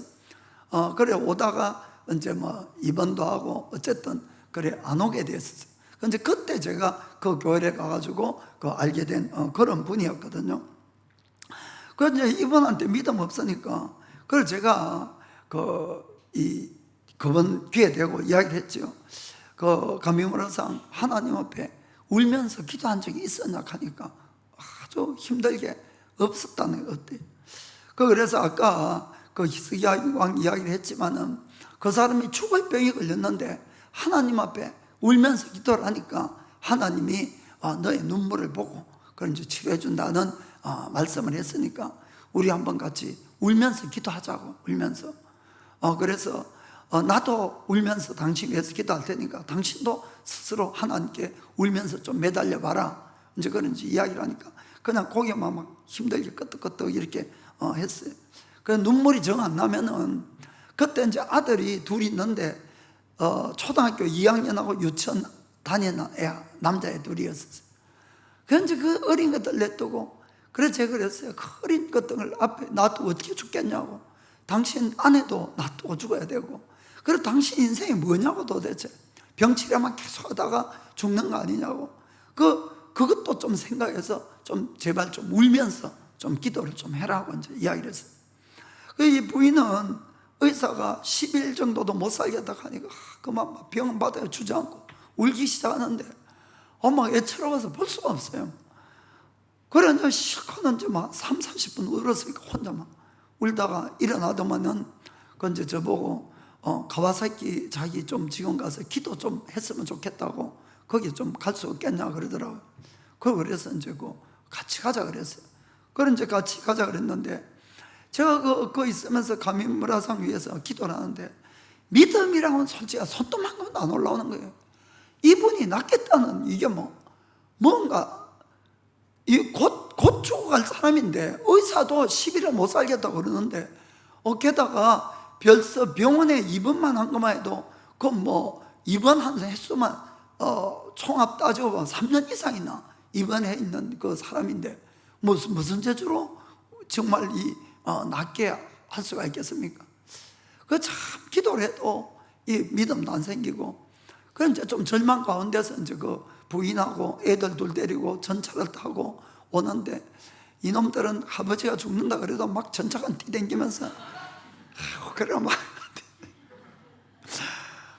그래 오다가 이제 뭐 입원도 하고 어쨌든 그래 안 오게 됐었어요. 근데 그때 제가 그 교회에 가가지고 알게 된 그런 분이었거든요. 그래서 이제 이분한테 믿음 없으니까 그걸 제가 그번 기회 되고 이야기를 했죠. 감리문화상 하나님 앞에 울면서 기도한 적이 있었냐 하니까 아주 힘들게 없었다는 거 어때요? 그래서 아까 히스기야 이야기를 했지만은 그 사람이 죽을 병이 걸렸는데 하나님 앞에 울면서 기도를 하니까 하나님이 너의 눈물을 보고 그런 이제 치료해 준다는 말씀을 했으니까 우리 한번 같이 울면서 기도하자고. 울면서 그래서 나도 울면서 당신 위해서 기도할 테니까 당신도 스스로 하나님께 울면서 좀 매달려 봐라. 이제 그런 이야기를 하니까 그냥 고개만 막 힘들게 끄덕끄덕 이렇게 했어요. 그 눈물이 정 안 나면은 그때 이제 아들이 둘이 있는데 초등학교 2학년하고 유치원 다니는 남자애 둘이었어요. 그래서 그 어린 것들 냅두고 그래서 제가 그랬어요. 그 어린 것들 앞에 놔두고 어떻게 죽겠냐고. 당신 아내도 놔두고 죽어야 되고 그리고 당신 인생이 뭐냐고. 도대체 병치료만 계속 하다가 죽는 거 아니냐고. 그것도 좀 생각해서 좀 제발 좀 울면서 좀 기도를 좀 해라고 이제 이야기를 했어요. 이 부인은 의사가 10일 정도도 못 살겠다 하니까 그만 병원 받아요 주저앉고 울기 시작하는데 엄마가 애처로워서 볼 수가 없어요. 그래 이제 실컷 이제 막 30-40분 울었으니까 혼자 막 울다가 일어나더만은 그 이제 저보고 가와사키 자기 좀 지금 가서 기도 좀 했으면 좋겠다고 거기 좀 갈 수 없겠냐 그러더라고요. 그래서 이제 같이 가자 그랬어요. 그래 이제 같이 가자 그랬는데 제가 그 있으면서 감리문화상 위해서 기도를 하는데 믿음이랑은 솔직히 손도 만큼도 안 올라오는 거예요. 이분이 낫겠다는 이게 뭔가 곧 죽어갈 사람인데 의사도 10일을 못 살겠다고 그러는데 게다가 벌써 병원에 입원만 한 것만 해도 입원한 횟수만 총합 따져보면 3년 이상이나 입원해 있는 그 사람인데 무슨 재주로 정말 낫게 할 수가 있겠습니까? 참 기도를 해도 이 믿음도 안 생기고 그런 이제 좀 절망 가운데서 이제 그 부인하고 애들 둘 데리고 전차를 타고 오는데 이놈들은 아버지가 죽는다 그래도 막 전차가 뛰댕기면서 그래 막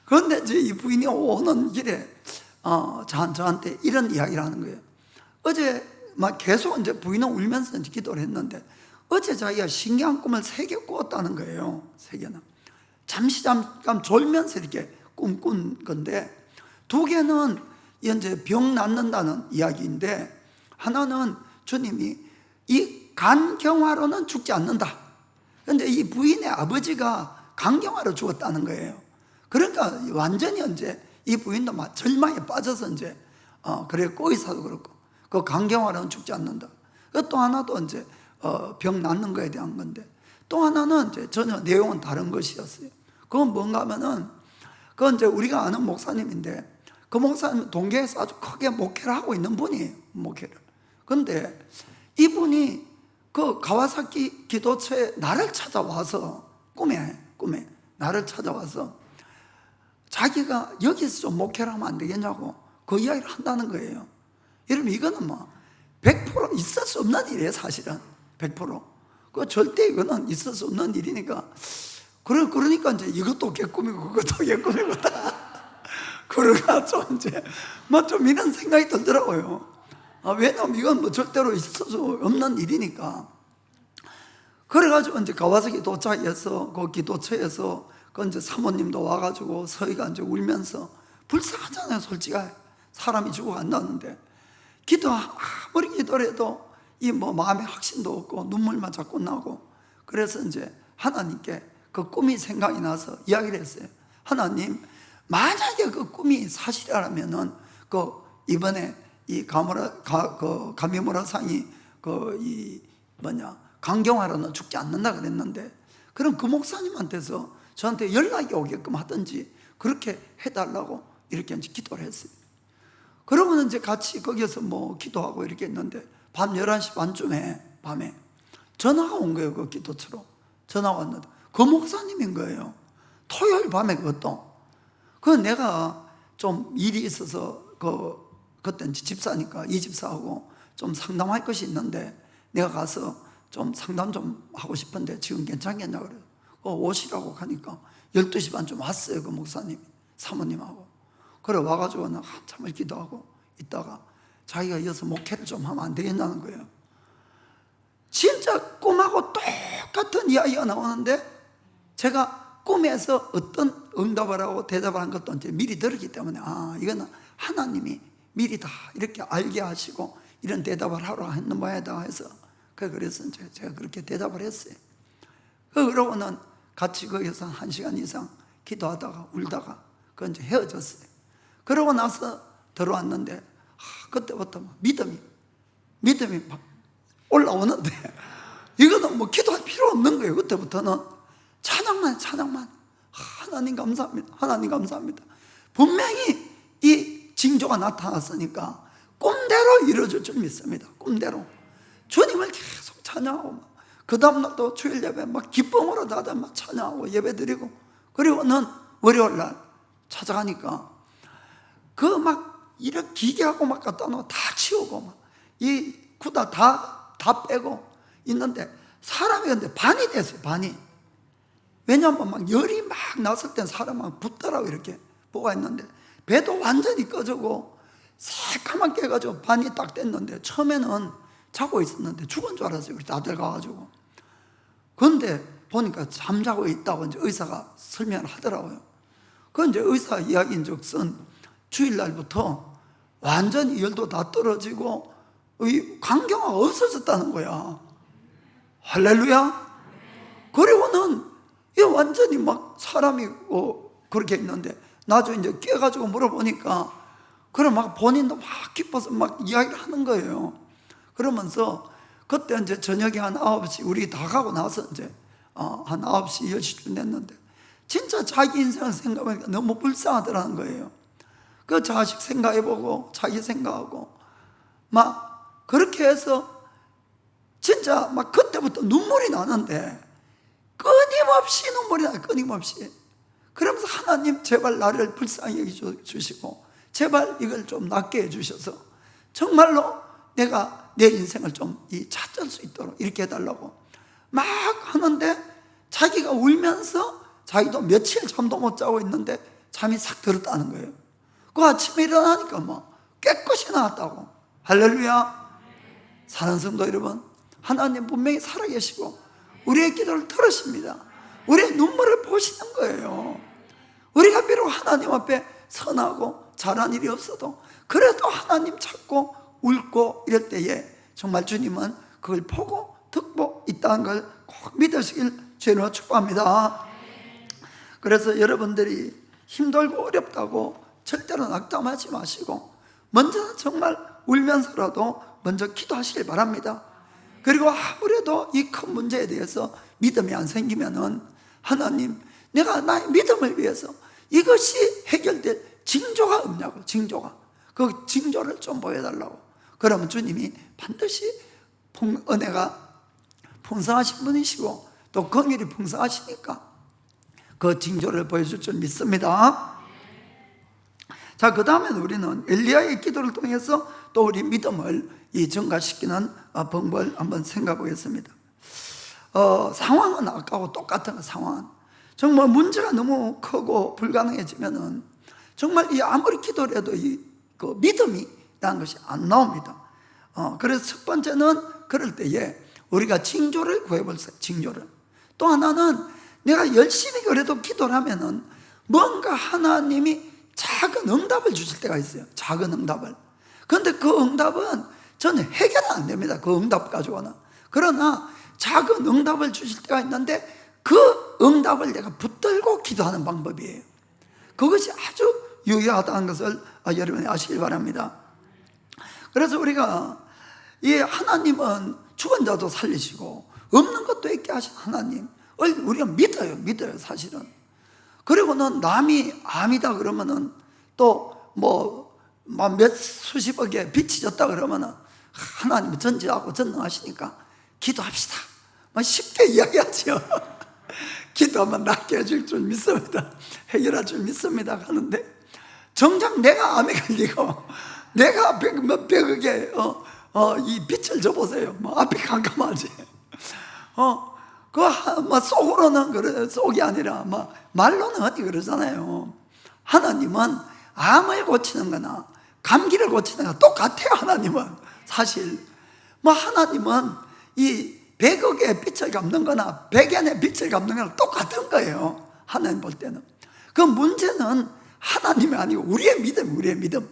그런데 이제 이 부인이 오는 길에 저한테 이런 이야기를 하는 거예요. 어제 막 계속 이제 부인은 울면서 이제 기도를 했는데 어제 자기가 신기한 꿈을 3개 꾸었다는 거예요. 3개나 잠깐 졸면서 이렇게 꿈꾼 건데 2개는 이제 병 낫는다는 이야기인데 하나는 주님이 이 간경화로는 죽지 않는다. 그런데 이 부인의 아버지가 간경화로 죽었다는 거예요. 그러니까 완전히 이제 이 부인도 막 절망에 빠져서 이제 그랬고 의사도 그렇고 그 간경화로는 죽지 않는다. 또 하나도 이제 병 낫는 거에 대한 건데 또 하나는 이제 전혀 내용은 다른 것이었어요. 그건 뭔가 하면은 그건 이제 우리가 아는 목사님인데 그 목사님 동계에서 아주 크게 목회를 하고 있는 분이에요. 목회를. 그런데 이분이 그 가와사키 기도처에 나를 찾아와서 꿈에 나를 찾아와서 자기가 여기서 좀 목회를 하면 안 되겠냐고 그 이야기를 한다는 거예요. 여러분 이거는 100% 있을 수 없는 일이에요. 사실은 100% 그 절대 이거는 있을 수 없는 일이니까 그러니까 이제 이것도 개꿈이고 그것도 개꿈이고 그러가 좀 이제 좀 이런 생각이 들더라고요. 왜냐하면 이건 절대로 있을 수 없는 일이니까. 그래가지고 이제 가와사키 도착해서 그 기도처에서 그 이제 사모님도 와가지고 서희가 이제 울면서 불쌍하잖아요. 솔직히 사람이 죽어간다는데 아무리 기도를 해도 마음에 확신도 없고 눈물만 자꾸 나고 그래서 이제 하나님께 그 꿈이 생각이 나서 이야기를 했어요. 하나님, 만약에 그 꿈이 사실이라면은 이번에 이 감리문화상이 강경화로는 죽지 않는다 그랬는데 그럼 그 목사님한테서 저한테 연락이 오게끔 하든지 그렇게 해달라고 이렇게 이제 기도를 했어요. 그러고는 이제 같이 거기서 기도하고 이렇게 했는데 밤 11시 반쯤에 밤에 전화가 온 거예요. 그 기도처로 전화가 왔는데 그 목사님인 거예요. 토요일 밤에 그것도. 내가 좀 일이 있어서 그때 집사니까 이 집사하고 좀 상담할 것이 있는데 내가 가서 좀 상담 좀 하고 싶은데 지금 괜찮겠냐 그래요. 오시라고 하니까 12시 반쯤 왔어요. 그 목사님이 사모님하고. 그래 와가지고 나 한참을 기도하고 있다가 자기가 이어서 목회를 좀 하면 안 되겠냐는 거예요. 진짜 꿈하고 똑같은 이야기가 나오는데 제가 꿈에서 어떤 응답을 하고 대답을 한 것도 이제 미리 들었기 때문에 이거는 하나님이 미리 다 이렇게 알게 하시고 이런 대답을 하러 했는 모양이다 해서 그래서 이제 제가 그렇게 대답을 했어요. 그러고는 같이 거기서 1시간 이상 기도하다가 울다가 이제 헤어졌어요. 그러고 나서 들어왔는데 그때부터 믿음이 막 올라오는데 이거는 뭐 기도할 필요 없는 거예요. 그때부터는 찬양만 하나님 감사합니다. 하나님 감사합니다. 분명히 이 징조가 나타났으니까 꿈대로 이루어질 줄 믿습니다. 꿈대로 주님을 계속 찬양하고 그 다음날 또 주일 예배 막 기쁨으로 다들 막 찬양하고 예배 드리고 그리고는 월요일 날 찾아가니까 막 이렇게 기계하고 막 갖다 놓고 다 치우고 막 이 구다 다 빼고 있는데 사람이 근데 반이 됐어요. 반이. 왜냐하면 막 열이 막 났을 땐 사람 막 붙더라고 이렇게 뭐가 있는데 배도 완전히 꺼지고 새까맣게 해가지고 반이 딱 됐는데 처음에는 자고 있었는데 죽은 줄 알았어요. 우리 다들 가가지고. 그런데 보니까 잠자고 있다고 이제 의사가 설명을 하더라고요. 그 이제 의사 이야기인 즉슨 주일날부터 완전히 열도 다 떨어지고 이 광경화가 없어졌다는 거야. 할렐루야. 그리고는 이 완전히 막 사람이 그렇게 있는데 나중에 이제 깨가지고 물어보니까 그럼 막 본인도 막 기뻐서 막 이야기를 하는 거예요. 그러면서 그때 이제 저녁에 한 9시 우리 다 가고 나서 이제 한 9시 10시쯤 됐는데 진짜 자기 인생을 생각하니까 너무 불쌍하더라는 거예요. 그 자식 생각해보고 자기 생각하고 막 그렇게 해서 진짜 막 그때부터 눈물이 나는데 끊임없이 눈물이 나요. 끊임없이. 그러면서 하나님 제발 나를 불쌍히 여기주시고 제발 이걸 좀 낫게 해주셔서 정말로 내가 내 인생을 좀 찾을 수 있도록 이렇게 해달라고 막 하는데 자기가 울면서 자기도 며칠 잠도 못 자고 있는데 잠이 싹 들었다는 거예요. 그 아침에 일어나니까 뭐 깨끗이 나왔다고. 할렐루야. 사랑하는 성도 여러분, 하나님 분명히 살아계시고 우리의 기도를 들으십니다. 우리의 눈물을 보시는 거예요. 우리가 비록 하나님 앞에 선하고 잘한 일이 없어도 그래도 하나님 찾고 울고 이럴 때에 정말 주님은 그걸 보고 듣고 있다는 걸 꼭 믿으시길 주님으로 축복합니다. 그래서 여러분들이 힘들고 어렵다고 절대로 낙담하지 마시고 먼저 정말 울면서라도 먼저 기도하시길 바랍니다. 그리고 아무래도 이 큰 문제에 대해서 믿음이 안 생기면은 하나님 내가 나의 믿음을 위해서 이것이 해결될 징조가 없냐고. 징조가 그 징조를 좀 보여달라고. 그러면 주님이 반드시 은혜가 풍성하신 분이시고 또 긍휼이 풍성하시니까 그 징조를 보여줄 줄 믿습니다. 자, 그 다음에는 우리는 엘리야의 기도를 통해서 또 우리 믿음을 증가시키는 방법을 한번 생각해 보겠습니다. 상황은 아까하고 똑같은 상황. 정말 문제가 너무 크고 불가능해지면은 정말 이 아무리 기도를 해도 그 믿음이라는 것이 안 나옵니다. 그래서 첫 번째는 그럴 때에 우리가 징조를 구해볼세요. 징조를. 또 하나는 내가 열심히 그래도 기도를 하면은 뭔가 하나님이 작은 응답을 주실 때가 있어요. 작은 응답을. 그런데 그 응답은 저는 해결 안 됩니다. 그 응답 가지고는. 그러나 작은 응답을 주실 때가 있는데 그 응답을 내가 붙들고 기도하는 방법이에요. 그것이 아주 유효하다는 것을 여러분이 아시길 바랍니다. 그래서 우리가 이 하나님은 죽은 자도 살리시고 없는 것도 있게 하신 하나님을 우리가 믿어요 사실은. 그리고는 남이 암이다 그러면은 또 몇 수십억의 빛이 졌다 그러면은 하나님이 전지하고 전능하시니까 기도합시다. 쉽게 이야기하죠. 기도하면 낫게 해줄 줄 믿습니다. 해결할 줄 믿습니다. 하는데 정작 내가 암에 걸리고 내가 벽에 이 빛을 줘보세요. 뭐 앞이 깜깜하지. 속으로는 그래, 속이 아니라 말로는 어디 그러잖아요. 하나님은 암을 고치는 거나 감기를 고치는 거나 똑같아요. 하나님은 사실 하나님은 이 백억의 빛을 갚는 거나 백엔의 빛을 갚는 거나 똑같은 거예요. 하나님 볼 때는. 그 문제는 하나님이 아니고 우리의 믿음.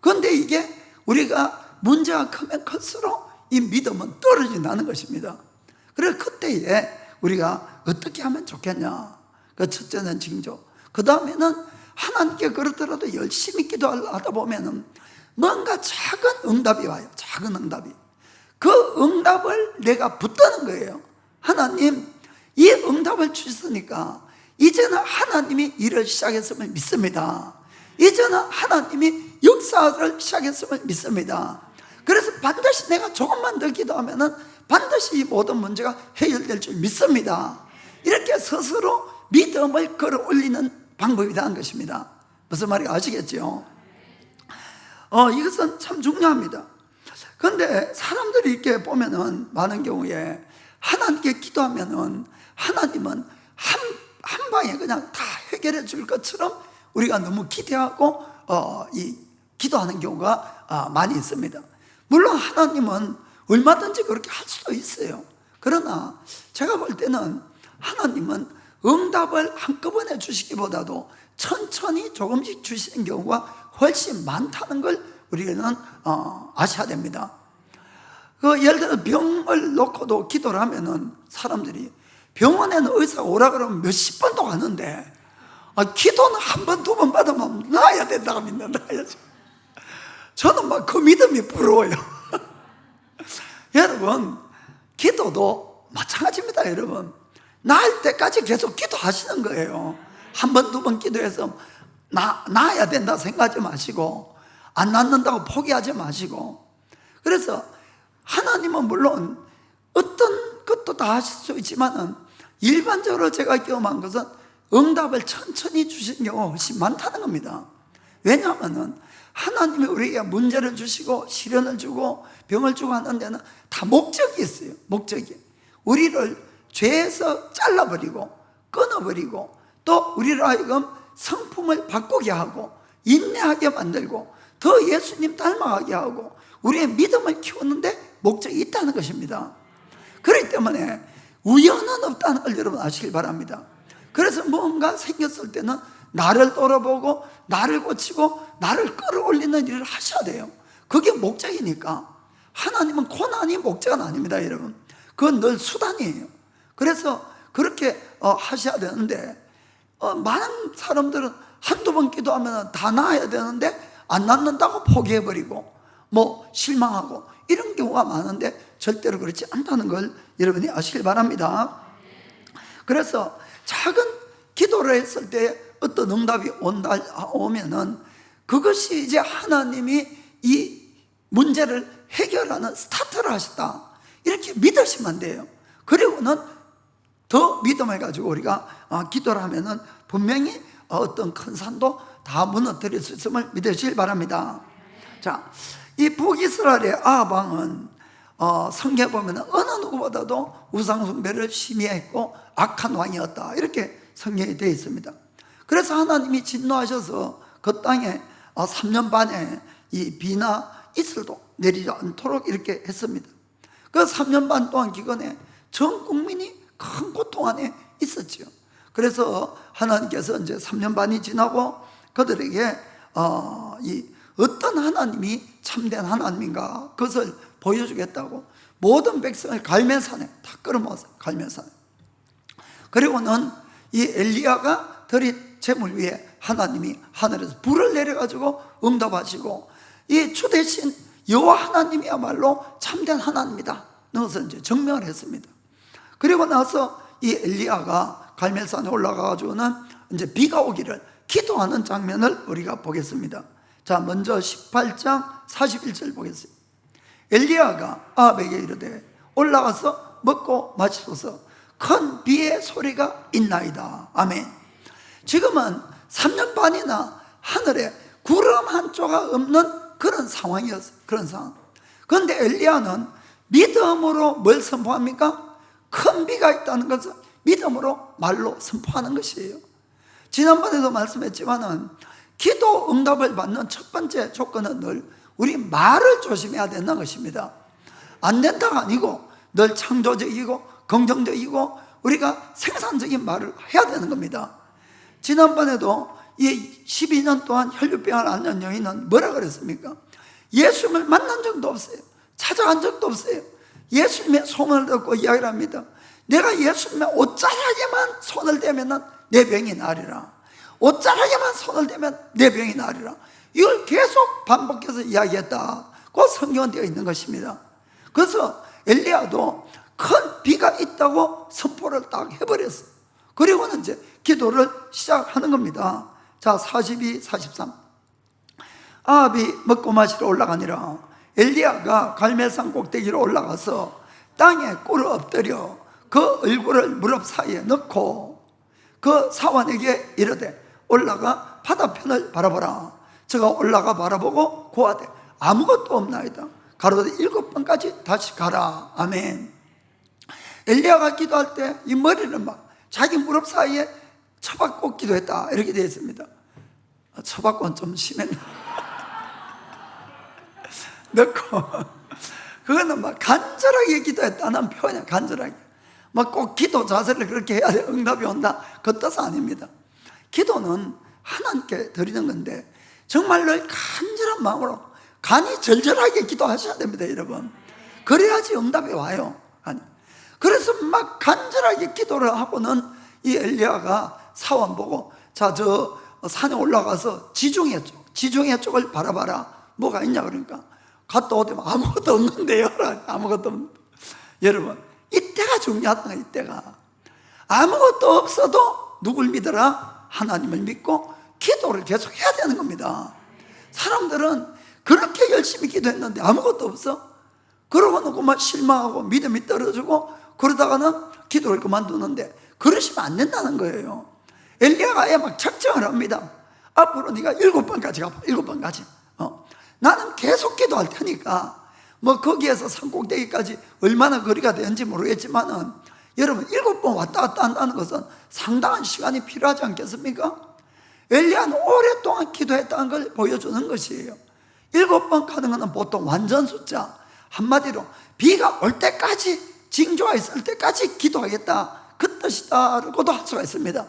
그런데 이게 우리가 문제가 크면 클수록 이 믿음은 떨어진다는 것입니다. 그래서 그때에 우리가 어떻게 하면 좋겠냐. 그 첫째는 징조. 그 다음에는 하나님께 그렇더라도 열심히 기도하다 보면은 뭔가 작은 응답이 와요. 작은 응답이. 그 응답을 내가 붙드는 거예요. 하나님, 이 응답을 주셨으니까 이제는 하나님이 일을 시작했음을 믿습니다. 이제는 하나님이 역사를 시작했음을 믿습니다. 그래서 반드시 내가 조금만 더 기도하면은 반드시 이 모든 문제가 해결될 줄 믿습니다. 이렇게 스스로 믿음을 끌어올리는 방법이라는 것입니다. 무슨 말인지 아시겠죠? 이것은 참 중요합니다. 그런데 사람들이 이렇게 보면은 많은 경우에 하나님께 기도하면은 하나님은 한 방에 그냥 다 해결해 줄 것처럼 우리가 너무 기대하고 기도하는 경우가 많이 있습니다. 물론 하나님은 얼마든지 그렇게 할 수도 있어요. 그러나 제가 볼 때는 하나님은 응답을 한꺼번에 주시기보다도 천천히 조금씩 주시는 경우가 훨씬 많다는 걸 우리는 아셔야 됩니다. 예를 들어 병을 놓고도 기도를 하면은 사람들이 병원에는 의사가 오라 그러면 몇십 번도 가는데 기도는 한 번, 두 번 받으면 나아야 된다고 믿는다. 저는 그 믿음이 부러워요. 여러분, 기도도 마찬가지입니다. 여러분, 나을 때까지 계속 기도하시는 거예요. 한 번, 두 번 기도해서 나아야 된다 생각하지 마시고, 안 낫는다고 포기하지 마시고. 그래서 하나님은 물론 어떤 것도 다 하실 수 있지만은 일반적으로 제가 경험한 것은 응답을 천천히 주시는 경우가 훨씬 많다는 겁니다. 왜냐하면은 하나님이 우리에게 문제를 주시고 시련을 주고 병을 주고 하는 데는 다 목적이 있어요. 목적이. 우리를 죄에서 잘라버리고 끊어버리고 또 우리를 하여금 성품을 바꾸게 하고 인내하게 만들고 더 예수님 닮아가게 하고 우리의 믿음을 키우는데 목적이 있다는 것입니다. 그렇기 때문에 우연은 없다는 걸 여러분 아시길 바랍니다. 그래서 뭔가 생겼을 때는 나를 돌아보고 나를 고치고 나를 끌어올리는 일을 하셔야 돼요. 그게 목적이니까. 하나님은 고난이 목적은 아닙니다, 여러분. 그건 늘 수단이에요. 그래서 그렇게 하셔야 되는데 많은 사람들은 한두 번 기도하면 다 나아야 되는데 안 낫는다고 포기해버리고 실망하고 이런 경우가 많은데 절대로 그렇지 않다는 걸 여러분이 아시길 바랍니다. 그래서 작은 기도를 했을 때 어떤 응답이 오면은 그것이 이제 하나님이 이 문제를 해결하는 스타트를 하셨다, 이렇게 믿으시면 돼요. 그리고는 더 믿음을 가지고 우리가 기도를 하면은 분명히 어떤 큰 산도 다 무너뜨릴 수 있음을 믿으시길 바랍니다. 자, 이 북이스라엘의 아합 왕은 성경에 보면 어느 누구보다도 우상숭배를 심히 했고 악한 왕이었다, 이렇게 성경에 되어 있습니다. 그래서 하나님이 진노하셔서 그 땅에 3년 반에 이 비나 이슬도 내리지 않도록 이렇게 했습니다. 그 3년 반 동안 기간에 전 국민이 큰 고통 안에 있었죠. 그래서 하나님께서 이제 3년 반이 지나고 그들에게 어떤 하나님이 참된 하나님인가 그것을 보여주겠다고 모든 백성을 갈멜산에 다 끌어모았어요. 갈멜산에. 그리고는 이 엘리야가 드린 제물 위에 하나님이 하늘에서 불을 내려가지고 응답하시고 이 주 대신 여호와 하나님이야말로 참된 하나님이다, 그것을 이제 증명을 했습니다. 그리고 나서 이 엘리야가 갈멜산에 올라가가지고는 이제 비가 오기를 기도하는 장면을 우리가 보겠습니다. 자, 먼저 18장 41절 보겠습니다. 엘리야가 아합에게 이르되 올라가서 먹고 마시소서. 큰 비의 소리가 있나이다. 아멘. 지금은 3년 반이나 하늘에 구름 한 조각 없는 그런 상황이었어요. 그런 상황. 그런데 엘리야는 믿음으로 뭘 선포합니까? 큰 비가 있다는 것은 믿음으로 말로 선포하는 것이에요. 지난번에도 말씀했지만은 기도 응답을 받는 첫 번째 조건은 늘 우리 말을 조심해야 된다는 것입니다. 안 된다가 아니고 늘 창조적이고 긍정적이고 우리가 생산적인 말을 해야 되는 겁니다. 지난번에도 이 12년 동안 혈류병을 앓는 여인은 뭐라 그랬습니까? 예수님을 만난 적도 없어요. 찾아간 적도 없어요. 예수님의 소문을 듣고 이야기를 합니다. 내가 예수님의 옷자락에만 손을 대면 내 병이 나으리라. 옷자락에만 손을 대면 내 병이 나으리라. 이걸 계속 반복해서 이야기했다고 성경은 되어 있는 것입니다. 그래서 엘리야도 큰 비가 있다고 선포를 딱 해버렸어요. 그리고는 이제 기도를 시작하는 겁니다. 자, 42, 43. 아합이 먹고 마시러 올라가니라. 엘리야가 갈멜산 꼭대기로 올라가서 땅에 꿇어 엎드려 그 얼굴을 무릎 사이에 넣고 그 사원에게 이르되 올라가 바다편을 바라보라. 저가 올라가 바라보고 고하되 아무것도 없나이다. 가로되 7번까지 다시 가라. 아멘. 엘리야가 기도할 때 이 머리를 막 자기 무릎 사이에 쳐박고 기도했다 이렇게 되어 있습니다. 쳐박고는 좀 심했나? 넣고 그거는 막 간절하게 기도했다는 표현이야. 간절하게 막 꼭 기도 자세를 그렇게 해야 돼 응답이 온다 그 뜻은 아닙니다. 기도는 하나님께 드리는 건데 정말로 간절한 마음으로 간이 절절하게 기도하셔야 됩니다, 여러분. 그래야지 응답이 와요. 아니. 그래서 막 간절하게 기도를 하고는 이 엘리야가 사원 보고 자, 저 산에 올라가서 지중해 쪽을 바라봐라. 뭐가 있냐 그러니까 갔다 오더니 아무것도 없는데요. 아무것도 없는데. 여러분, 이때가 중요하다. 이때가 아무것도 없어도 누굴 믿어라? 하나님을 믿고 기도를 계속 해야 되는 겁니다. 사람들은 그렇게 열심히 기도했는데 아무것도 없어? 그러고는 그만 실망하고 믿음이 떨어지고 그러다가는 기도를 그만두는데 그러시면 안 된다는 거예요. 엘리야가 아예 막 작정을 합니다. 앞으로 네가 7번까지 가봐. 7번까지. 나는 계속 기도할 테니까 뭐 거기에서 산꼭대기까지 얼마나 거리가 되는지 모르겠지만은 여러분 7번 왔다 갔다 한다는 것은 상당한 시간이 필요하지 않겠습니까? 엘리야는 오랫동안 기도했다는 걸 보여주는 것이에요. 7번 가는 것은 보통 완전 숫자. 한마디로 비가 올 때까지 징조가 있을 때까지 기도하겠다 그 뜻이다라고도 할 수가 있습니다.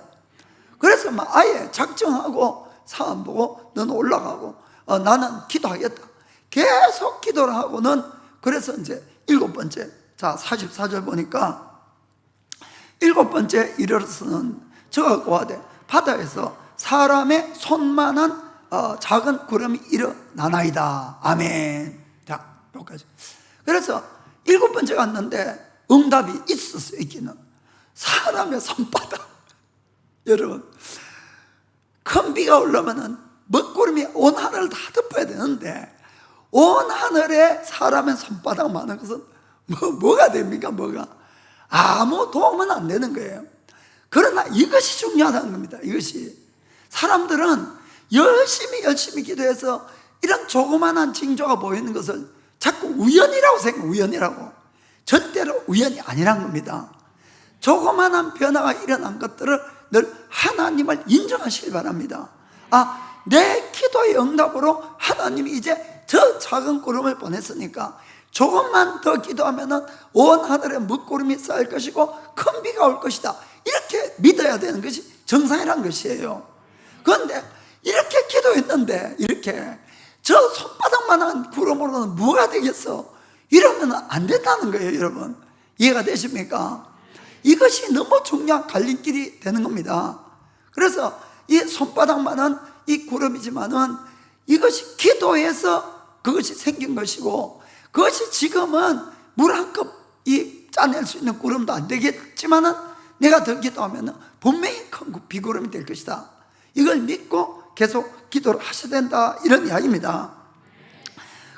그래서 막 아예 작정하고 사람 보고 너는 올라가고 나는 기도하겠다 계속 기도를 하고는 그래서 이제 7번째 자 44절 보니까 7번째 이르러서는 저가 고하되 바다에서 사람의 손만한 작은 구름이 일어나나이다. 아멘. 자, 여기까지. 그래서 7번째 갔는데 응답이 있었어요. 있기는 사람의 손바닥. 여러분, 큰 비가 올라오면은 먹구름이 온 하늘을 다 덮어야 되는데 온 하늘에 사람의 손바닥 많은 것은 뭐가 됩니까? 뭐가 아무 도움은 안 되는 거예요. 그러나 이것이 중요하다는 겁니다. 이것이 사람들은 열심히 기도해서 이런 조그만한 징조가 보이는 것을 자꾸 우연이라고 생각해요. 우연이라고. 절대로 우연이 아니란 겁니다. 조그만한 변화가 일어난 것들을 늘 하나님을 인정하시기 바랍니다. 내 기도의 응답으로 하나님이 이제 저 작은 구름을 보냈으니까 조금만 더 기도하면 온 하늘에 먹구름이 쌓일 것이고 큰 비가 올 것이다. 이렇게 믿어야 되는 것이 정상이라는 것이에요. 그런데 이렇게 기도했는데 이렇게 저 손바닥만한 구름으로는 뭐가 되겠어? 이러면 안 된다는 거예요. 여러분, 이해가 되십니까? 이것이 너무 중요한 갈림길이 되는 겁니다. 그래서 이 손바닥만한 이 구름이지만은 이것이 기도해서 그것이 생긴 것이고 그것이 지금은 물 한 컵 짜낼 수 있는 구름도 안 되겠지만은 내가 더 기도하면 분명히 큰 비구름이 될 것이다. 이걸 믿고 계속 기도를 하셔야 된다, 이런 이야기입니다.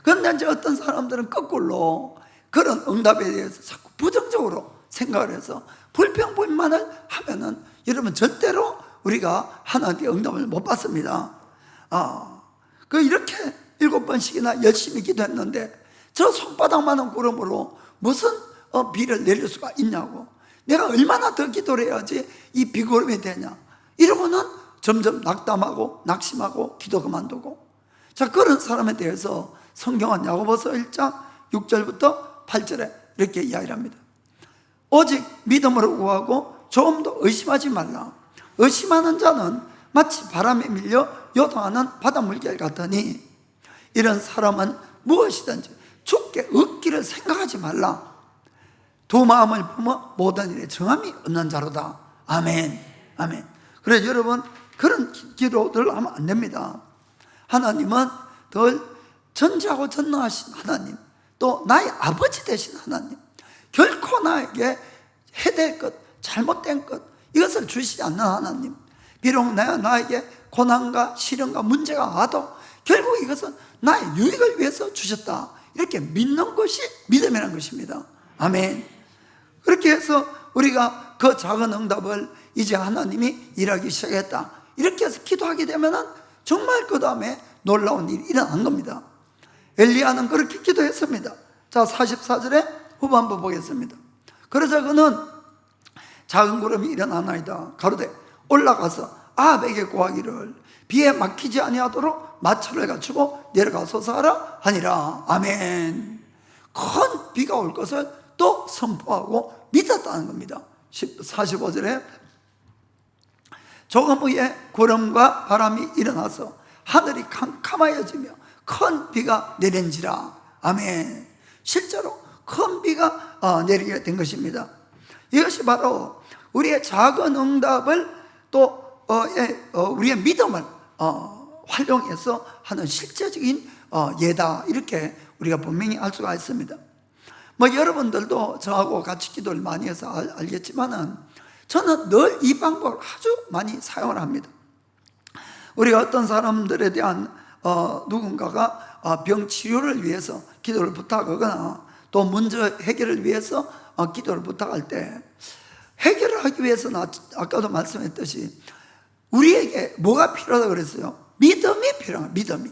그런데 이제 어떤 사람들은 거꾸로 그런 응답에 대해서 자꾸 부정적으로 생각을 해서 불평불만을 하면은 여러분 절대로 우리가 하나님의 응답을 못 받습니다. 이렇게 7번씩이나 열심히 기도했는데 저 손바닥만한 구름으로 무슨 비를 내릴 수가 있냐고, 내가 얼마나 더 기도를 해야지 이 비구름이 되냐, 이러고는 점점 낙담하고 낙심하고 기도 그만두고. 자, 그런 사람에 대해서 성경은 야고보서 1장 6절부터 8절에 이렇게 이야기를 합니다. 오직 믿음으로 구하고 조금도 의심하지 말라. 의심하는 자는 마치 바람에 밀려 요동하는 바닷물결 같으니 이런 사람은 무엇이든지 주께 얻기를 생각하지 말라. 두 마음을 품어 모든 일에 정함이 없는 자로다. 아멘. 아멘. 그래서 여러분, 그런 기도들 하면 안 됩니다. 하나님은 늘 전지하고 전능하신 하나님, 또 나의 아버지 되신 하나님, 결코 나에게 해될 것, 잘못된 것, 이것을 주시지 않는 하나님. 비록 나에게 고난과 시련과 문제가 와도 결국 이것은 나의 유익을 위해서 주셨다, 이렇게 믿는 것이 믿음이라는 것입니다. 아멘. 그렇게 해서 우리가 그 작은 응답을 이제 하나님이 일하기 시작했다, 이렇게 해서 기도하게 되면은 정말 그 다음에 놀라운 일이 일어난 겁니다. 엘리야는 그렇게 기도했습니다. 자, 44절에 후반부 보겠습니다. 그러자 그는 작은 구름이 일어나나이다 가로되 올라가서 아합에게 고하기를 비에 막히지 아니하도록 마차를 갖추고 내려가소서 하라 하니라. 아멘. 큰 비가 올 것을 또 선포하고 믿었다는 겁니다. 45절에 조금 후에 구름과 바람이 일어나서 하늘이 캄캄하여지며 큰 비가 내린지라. 아멘. 실제로 큰 비가 내리게 된 것입니다. 이것이 바로 우리의 작은 응답을 또 우리의 믿음을 활용해서 하는 실제적인 예다, 이렇게 우리가 분명히 알 수가 있습니다. 여러분들도 저하고 같이 기도를 많이 해서 알겠지만은 저는 늘 이 방법을 아주 많이 사용을 합니다. 우리가 어떤 사람들에 대한 누군가가 병 치료를 위해서 기도를 부탁하거나 또 문제 해결을 위해서 기도를 부탁할 때, 해결을 하기 위해서는 아까도 말씀했듯이 우리에게 뭐가 필요하다고 그랬어요? 믿음이 필요한, 믿음이.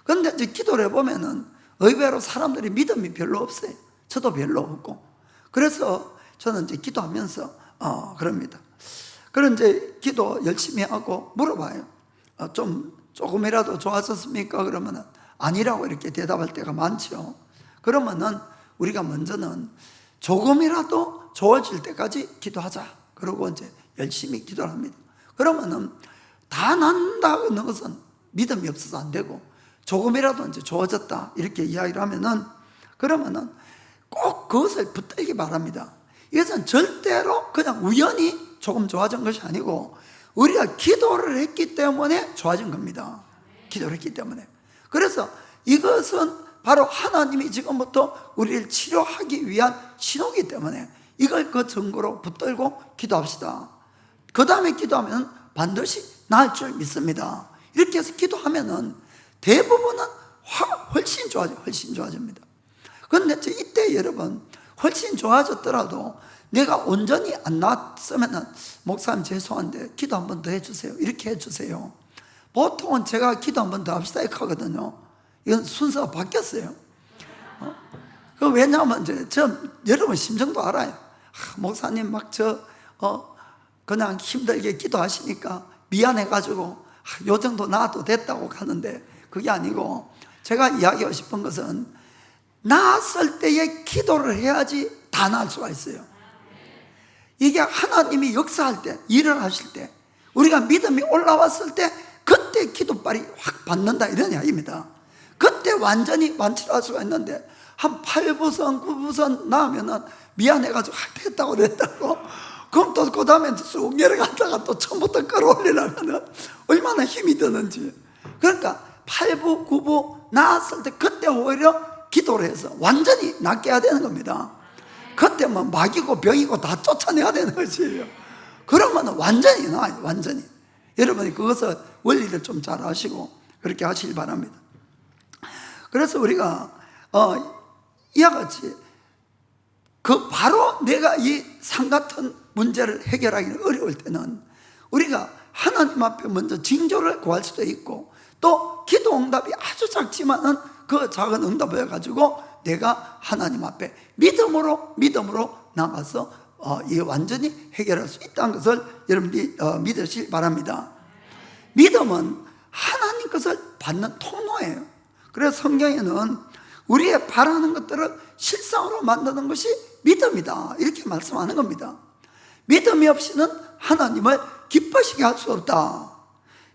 그런데 이제 기도를 해보면은 의외로 사람들이 믿음이 별로 없어요. 저도 별로 없고. 그래서 저는 이제 기도하면서 그럽니다. 그런 이제 기도 열심히 하고 물어봐요. 조금이라도 좋아졌습니까? 그러면은 아니라고 이렇게 대답할 때가 많죠. 그러면은 우리가 먼저는 조금이라도 좋아질 때까지 기도하자, 그러고 이제 열심히 기도를 합니다. 그러면은 다 난다는 것은 믿음이 없어서 안 되고, 조금이라도 이제 좋아졌다 이렇게 이야기를 하면은, 그러면은 꼭 그것을 붙들기 바랍니다. 이것은 절대로 그냥 우연히 조금 좋아진 것이 아니고 우리가 기도를 했기 때문에 좋아진 겁니다. 기도를 했기 때문에. 그래서 이것은 바로 하나님이 지금부터 우리를 치료하기 위한 신호이기 때문에 이걸 그 증거로 붙들고 기도합시다. 그 다음에 기도하면 반드시 나을 줄 믿습니다. 이렇게 해서 기도하면은 대부분은 훨씬 좋아집니다. 그런데 이때 여러분, 훨씬 좋아졌더라도 내가 온전히 안 나았으면은 목사님 죄송한데 기도 한 번 더 해주세요, 이렇게 해주세요. 보통은 제가 기도 한 번 더 합시다 이렇게 하거든요. 이건 순서가 바뀌었어요. 왜냐하면 이제 여러분 심정도 알아요. 목사님 그냥 힘들게 기도하시니까 미안해가지고 요 정도 나아도 됐다고 가는데, 그게 아니고 제가 이야기하고 싶은 것은 나았을 때에 기도를 해야지 다 나을 수가 있어요. 이게 하나님이 역사할 때, 일을 하실 때, 우리가 믿음이 올라왔을 때 그때 기도빨이 확 받는다, 이런 이야기입니다. 그때 완전히 완치를 할 수가 있는데 한 8부선 9부선 나오면은 미안해가지고 됐다고 그럼 또 그 다음에 쑥 내려갔다가 또 처음부터 끌어올리려면 얼마나 힘이 드는지. 그러니까 8부 9부 나았을 때 그때 오히려 기도를 해서 완전히 낫게 해야 되는 겁니다. 그때 뭐 막이고 병이고 다 쫓아내야 되는 것이에요. 그러면 완전히 나아요, 완전히. 여러분이 그것을 원리를 좀 잘 아시고 그렇게 하시기 바랍니다. 그래서 우리가 이와 같이 그 바로 내가 이 산 같은 문제를 해결하기는 어려울 때는 우리가 하나님 앞에 먼저 징조를 구할 수도 있고, 또 기도 응답이 아주 작지만은 그 작은 응답을 가지고 내가 하나님 앞에 믿음으로 나가서 이 완전히 해결할 수 있다는 것을 여러분들이 믿으실 바랍니다. 믿음은 하나님 것을 받는 통로예요. 그래서 성경에는 우리의 바라는 것들을 실상으로 만드는 것이 믿음이다, 이렇게 말씀하는 겁니다. 믿음이 없이는 하나님을 기뻐시게 할 수 없다.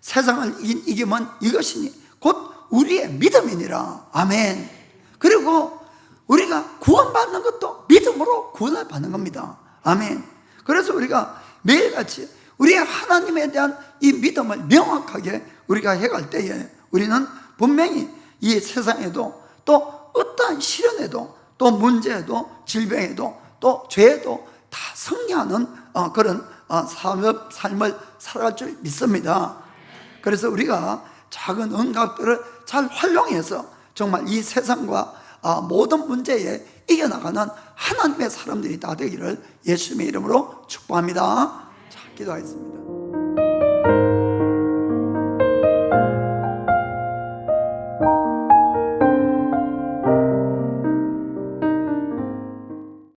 세상을 이긴 이김은 이것이니 곧 우리의 믿음이니라. 아멘. 그리고 우리가 구원받는 것도 믿음으로 구원을 받는 겁니다. 아멘. 그래서 우리가 매일같이 우리의 하나님에 대한 이 믿음을 명확하게 우리가 해갈 때에 우리는 분명히 이 세상에도, 또 어떠한 시련에도, 또 문제에도, 질병에도, 또 죄에도 다 승리하는 그런 삶을 살아갈 줄 믿습니다. 그래서 우리가 작은 응답들을 잘 활용해서 정말 이 세상과 모든 문제에 이겨나가는 하나님의 사람들이 다 되기를 예수님의 이름으로 축복합니다. 자, 기도하겠습니다.